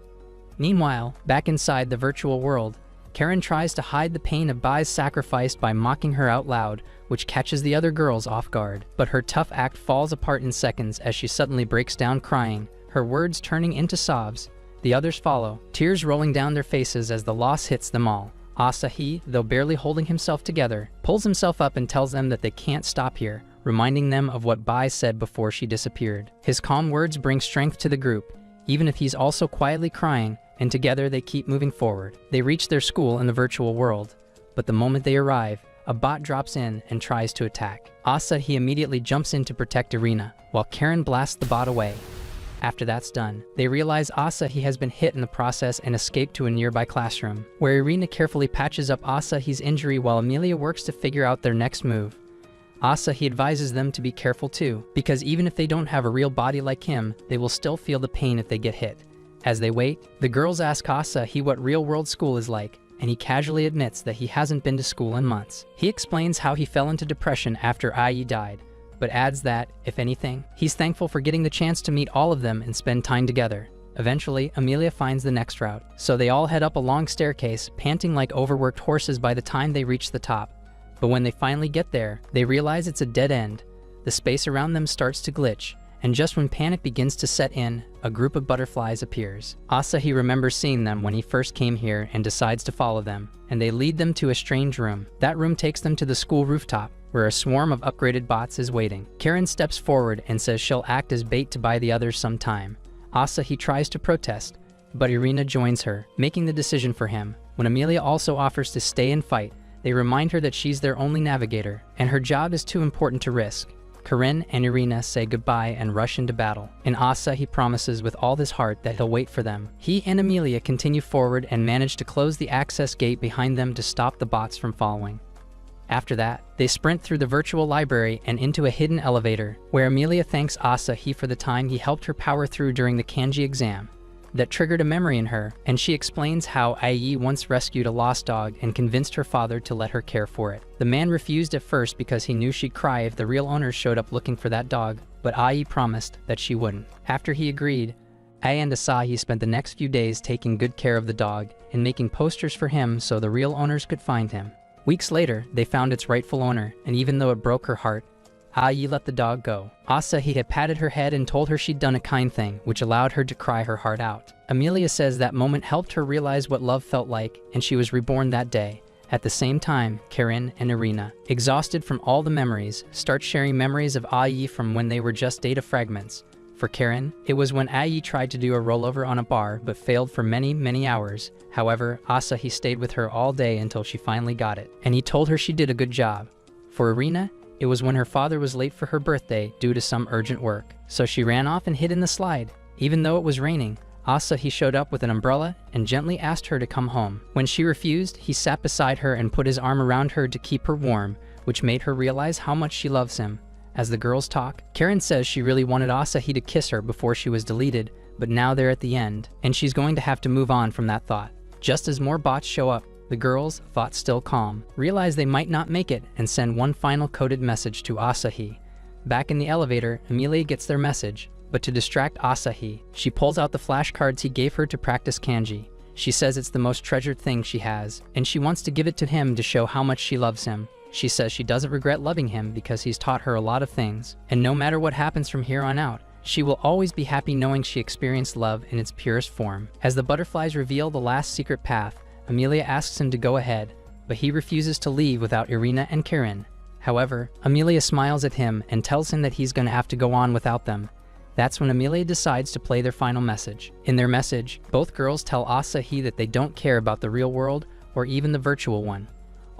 Meanwhile, back inside the virtual world, Karen tries to hide the pain of Bai's sacrifice by mocking her out loud, which catches the other girls off guard. But her tough act falls apart in seconds as she suddenly breaks down crying, her words turning into sobs. The others follow, tears rolling down their faces as the loss hits them all. Asahi, though barely holding himself together, pulls himself up and tells them that they can't stop here, reminding them of what Bai said before she disappeared. His calm words bring strength to the group, even if he's also quietly crying, and together they keep moving forward. They reach their school in the virtual world, but the moment they arrive, a bot drops in and tries to attack. Asahi immediately jumps in to protect Irina, while Karen blasts the bot away. After that's done, they realize Asahi has been hit in the process and escaped to a nearby classroom, where Irina carefully patches up Asahi's injury while Amelia works to figure out their next move. Asahi advises them to be careful too, because even if they don't have a real body like him, they will still feel the pain if they get hit. As they wait, the girls ask Asahi what real-world school is like, and he casually admits that he hasn't been to school in months. He explains how he fell into depression after Ai died, but adds that, if anything, he's thankful for getting the chance to meet all of them and spend time together. Eventually, Amelia finds the next route, so they all head up a long staircase, panting like overworked horses by the time they reach the top. But when they finally get there, they realize it's a dead end. The space around them starts to glitch, and just when panic begins to set in, a group of butterflies appears. Asahi remembers seeing them when he first came here and decides to follow them, and they lead them to a strange room. That room takes them to the school rooftop, where a swarm of upgraded bots is waiting. Karen steps forward and says she'll act as bait to buy the others some time. Asahi tries to protest, but Irina joins her, making the decision for him. When Amelia also offers to stay and fight, they remind her that she's their only navigator, and her job is too important to risk. Karen and Irina say goodbye and rush into battle, and Asahi promises with all his heart that he'll wait for them. He and Amelia continue forward and manage to close the access gate behind them to stop the bots from following. After that, they sprint through the virtual library and into a hidden elevator, where Amelia thanks Asahi for the time he helped her power through during the kanji exam. That triggered a memory in her, and she explains how Ai once rescued a lost dog and convinced her father to let her care for it. The man refused at first because he knew she'd cry if the real owners showed up looking for that dog, but Ai promised that she wouldn't. After he agreed, Ai and Asahi spent the next few days taking good care of the dog and making posters for him so the real owners could find him. Weeks later, they found its rightful owner, and even though it broke her heart, Ayi let the dog go. Asahi had patted her head and told her she'd done a kind thing, which allowed her to cry her heart out. Amelia says that moment helped her realize what love felt like, and she was reborn that day. At the same time, Karen and Irina, exhausted from all the memories, start sharing memories of Ayi from when they were just data fragments. For Karen, it was when Ayi tried to do a rollover on a bar but failed for many hours. However, Asahi stayed with her all day until she finally got it, and he told her she did a good job. For Irina, it was when her father was late for her birthday due to some urgent work, so she ran off and hid in the slide. Even though it was raining, Asahi showed up with an umbrella and gently asked her to come home. When she refused, he sat beside her and put his arm around her to keep her warm, which made her realize how much she loves him. As the girls talk, Karen says she really wanted Asahi to kiss her before she was deleted, but now they're at the end, and she's going to have to move on from that thought. Just as more bots show up, the girls, thoughts still calm, realize they might not make it and send one final coded message to Asahi. Back in the elevator, Amelia gets their message, but to distract Asahi, she pulls out the flashcards he gave her to practice kanji. She says it's the most treasured thing she has, and she wants to give it to him to show how much she loves him. She says she doesn't regret loving him because he's taught her a lot of things, and no matter what happens from here on out, she will always be happy knowing she experienced love in its purest form. As the butterflies reveal the last secret path, Amelia asks him to go ahead, but he refuses to leave without Irina and Karen. However, Amelia smiles at him and tells him that he's going to have to go on without them. That's when Amelia decides to play their final message. In their message, both girls tell Asahi that they don't care about the real world or even the virtual one.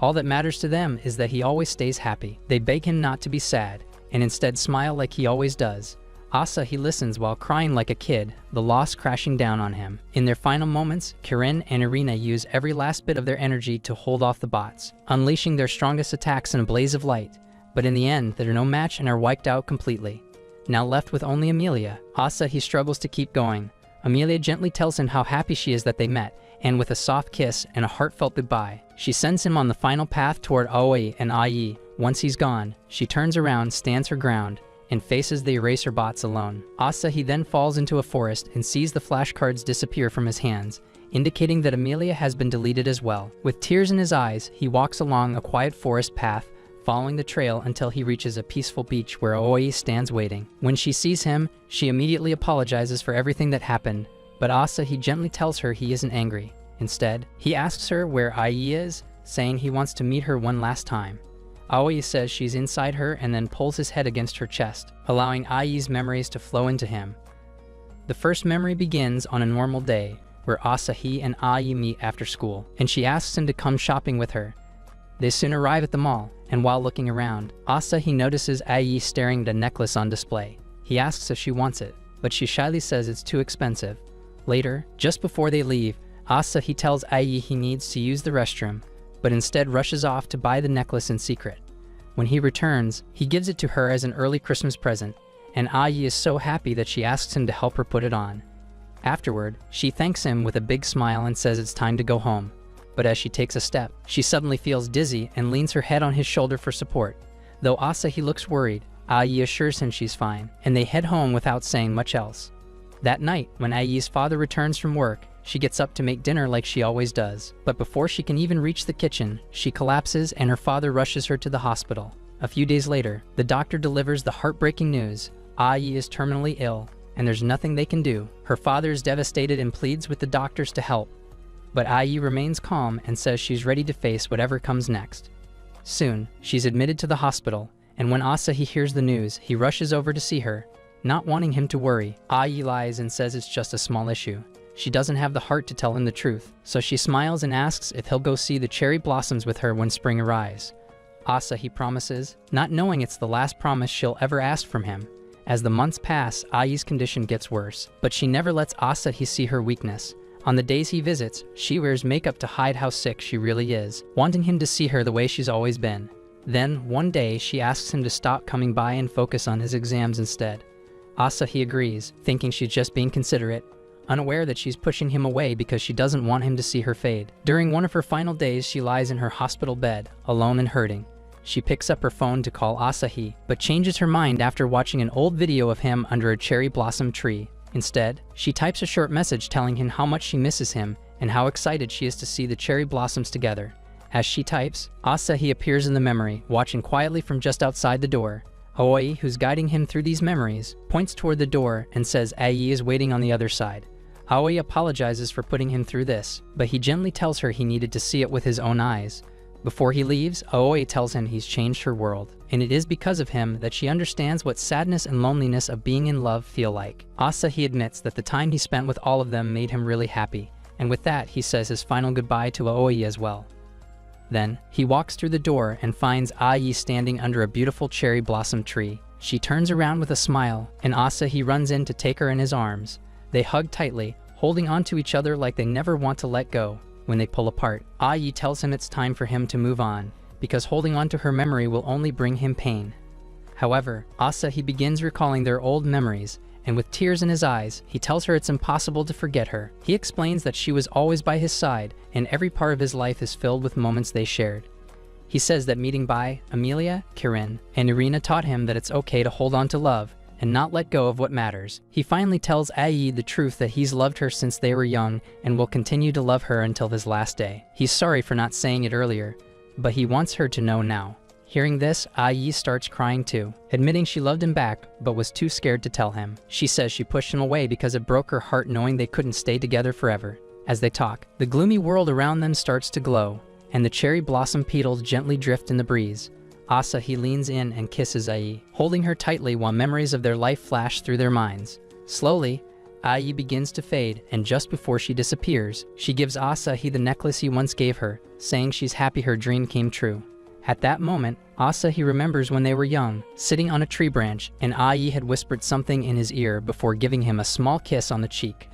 All that matters to them is that he always stays happy. They beg him not to be sad, and instead smile like he always does. Asahi listens while crying like a kid, the loss crashing down on him. In their final moments, Karen and Irina use every last bit of their energy to hold off the bots, unleashing their strongest attacks in a blaze of light. But in the end, they're no match and are wiped out completely. Now left with only Amelia, Asahi struggles to keep going. Amelia gently tells him how happy she is that they met, and with a soft kiss and a heartfelt goodbye, she sends him on the final path toward Aoi and Ai. Once he's gone, she turns around, stands her ground, and faces the eraser bots alone. Asahi then falls into a forest and sees the flashcards disappear from his hands, indicating that Amelia has been deleted as well. With tears in his eyes, he walks along a quiet forest path, following the trail until he reaches a peaceful beach where Aoi stands waiting. When she sees him, she immediately apologizes for everything that happened, but Asahi gently tells her he isn't angry. Instead, he asks her where Ai is, saying he wants to meet her one last time. Aoi says she's inside her and then pulls his head against her chest, allowing Ai's memories to flow into him. The first memory begins on a normal day, where Asahi and Ai meet after school, and she asks him to come shopping with her. They soon arrive at the mall, and while looking around, Asahi notices Ai staring at a necklace on display. He asks if she wants it, but she shyly says it's too expensive. Later, just before they leave, Asahi tells Ai he needs to use the restroom, but instead rushes off to buy the necklace in secret. When he returns, he gives it to her as an early Christmas present, and Ai is so happy that she asks him to help her put it on. Afterward, she thanks him with a big smile and says it's time to go home. But as she takes a step, she suddenly feels dizzy and leans her head on his shoulder for support. Though Asahi looks worried, Ai assures him she's fine, and they head home without saying much else. That night, when Ai's father returns from work, she gets up to make dinner like she always does. But before she can even reach the kitchen, she collapses and her father rushes her to the hospital. A few days later, the doctor delivers the heartbreaking news. Ai is terminally ill, and there's nothing they can do. Her father is devastated and pleads with the doctors to help. But Ai remains calm and says she's ready to face whatever comes next. Soon, she's admitted to the hospital, and when Asahi hears the news, he rushes over to see her. Not wanting him to worry, Ai lies and says it's just a small issue. She doesn't have the heart to tell him the truth, so she smiles and asks if he'll go see the cherry blossoms with her when spring arrives. Asahi promises, not knowing it's the last promise she'll ever ask from him. As the months pass, Ai's condition gets worse, but she never lets Asahi see her weakness. On the days he visits, she wears makeup to hide how sick she really is, wanting him to see her the way she's always been. Then, one day, she asks him to stop coming by and focus on his exams instead. Asahi agrees, thinking she's just being considerate, unaware that she's pushing him away because she doesn't want him to see her fade. During one of her final days, she lies in her hospital bed, alone and hurting. She picks up her phone to call Asahi, but changes her mind after watching an old video of him under a cherry blossom tree. Instead, she types a short message telling him how much she misses him and how excited she is to see the cherry blossoms together. As she types, Asahi appears in the memory, watching quietly from just outside the door. Aoi, who's guiding him through these memories, points toward the door and says Ai is waiting on the other side. Aoi apologizes for putting him through this, but he gently tells her he needed to see it with his own eyes. Before he leaves, Aoi tells him he's changed her world, and it is because of him that she understands what sadness and loneliness of being in love feel like. Asahi admits that the time he spent with all of them made him really happy, and with that he says his final goodbye to Aoi as well. Then, he walks through the door and finds Ai standing under a beautiful cherry blossom tree. She turns around with a smile, and Asahi runs in to take her in his arms. They hug tightly, holding on to each other like they never want to let go. When they pull apart, Ai tells him it's time for him to move on, because holding on to her memory will only bring him pain. However, Asahi begins recalling their old memories, and with tears in his eyes, he tells her it's impossible to forget her. He explains that she was always by his side, and every part of his life is filled with moments they shared. He says that meeting Bai, Amelia, Kirin, and Irina taught him that it's okay to hold on to love, and not let go of what matters. He finally tells Ai the truth that he's loved her since they were young, and will continue to love her until his last day. He's sorry for not saying it earlier, but he wants her to know now. Hearing this, Ai starts crying too, admitting she loved him back, but was too scared to tell him. She says she pushed him away because it broke her heart knowing they couldn't stay together forever. As they talk, the gloomy world around them starts to glow, and the cherry blossom petals gently drift in the breeze. Asahi leans in and kisses Ai, holding her tightly while memories of their life flash through their minds. Slowly, Ai begins to fade, and just before she disappears, she gives Asahi the necklace he once gave her, saying she's happy her dream came true. At that moment, Asahi remembers when they were young, sitting on a tree branch, and Ai had whispered something in his ear before giving him a small kiss on the cheek.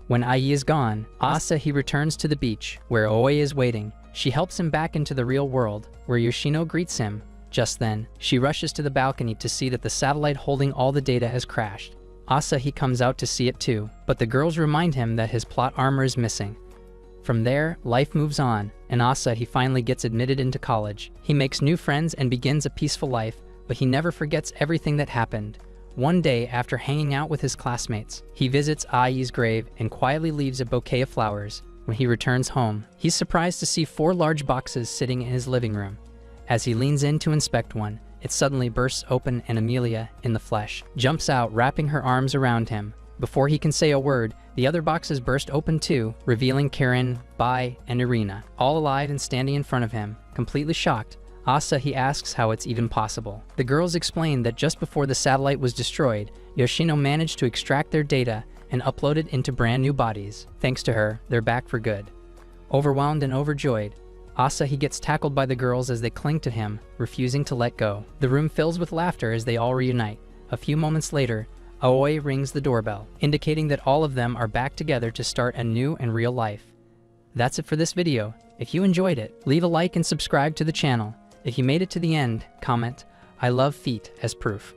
When Ai is gone, Asahi returns to the beach, where Aoi is waiting. She helps him back into the real world, where Yoshino greets him. Just then, she rushes to the balcony to see that the satellite holding all the data has crashed. Asahi comes out to see it too, but the girls remind him that his plot armor is missing. From there, life moves on, and Asahi finally gets admitted into college. He makes new friends and begins a peaceful life, but he never forgets everything that happened. One day, after hanging out with his classmates, he visits Ai's grave and quietly leaves a bouquet of flowers. When he returns home, he's surprised to see 4 large boxes sitting in his living room. As he leans in to inspect one, it suddenly bursts open and Amelia, in the flesh, jumps out, wrapping her arms around him. Before he can say a word, the other boxes burst open too, revealing Kirin, Bai, and Irina, all alive and standing in front of him. Completely shocked, Asahi asks how it's even possible. The girls explain that just before the satellite was destroyed, Yoshino managed to extract their data and upload it into brand new bodies. Thanks to her, they're back for good. Overwhelmed and overjoyed, Asahi gets tackled by the girls as they cling to him, refusing to let go. The room fills with laughter as they all reunite. A few moments later, Aoi rings the doorbell, indicating that all of them are back together to start a new and real life. That's it for this video. If you enjoyed it, leave a like and subscribe to the channel. If you made it to the end, comment, "I love feet" as proof.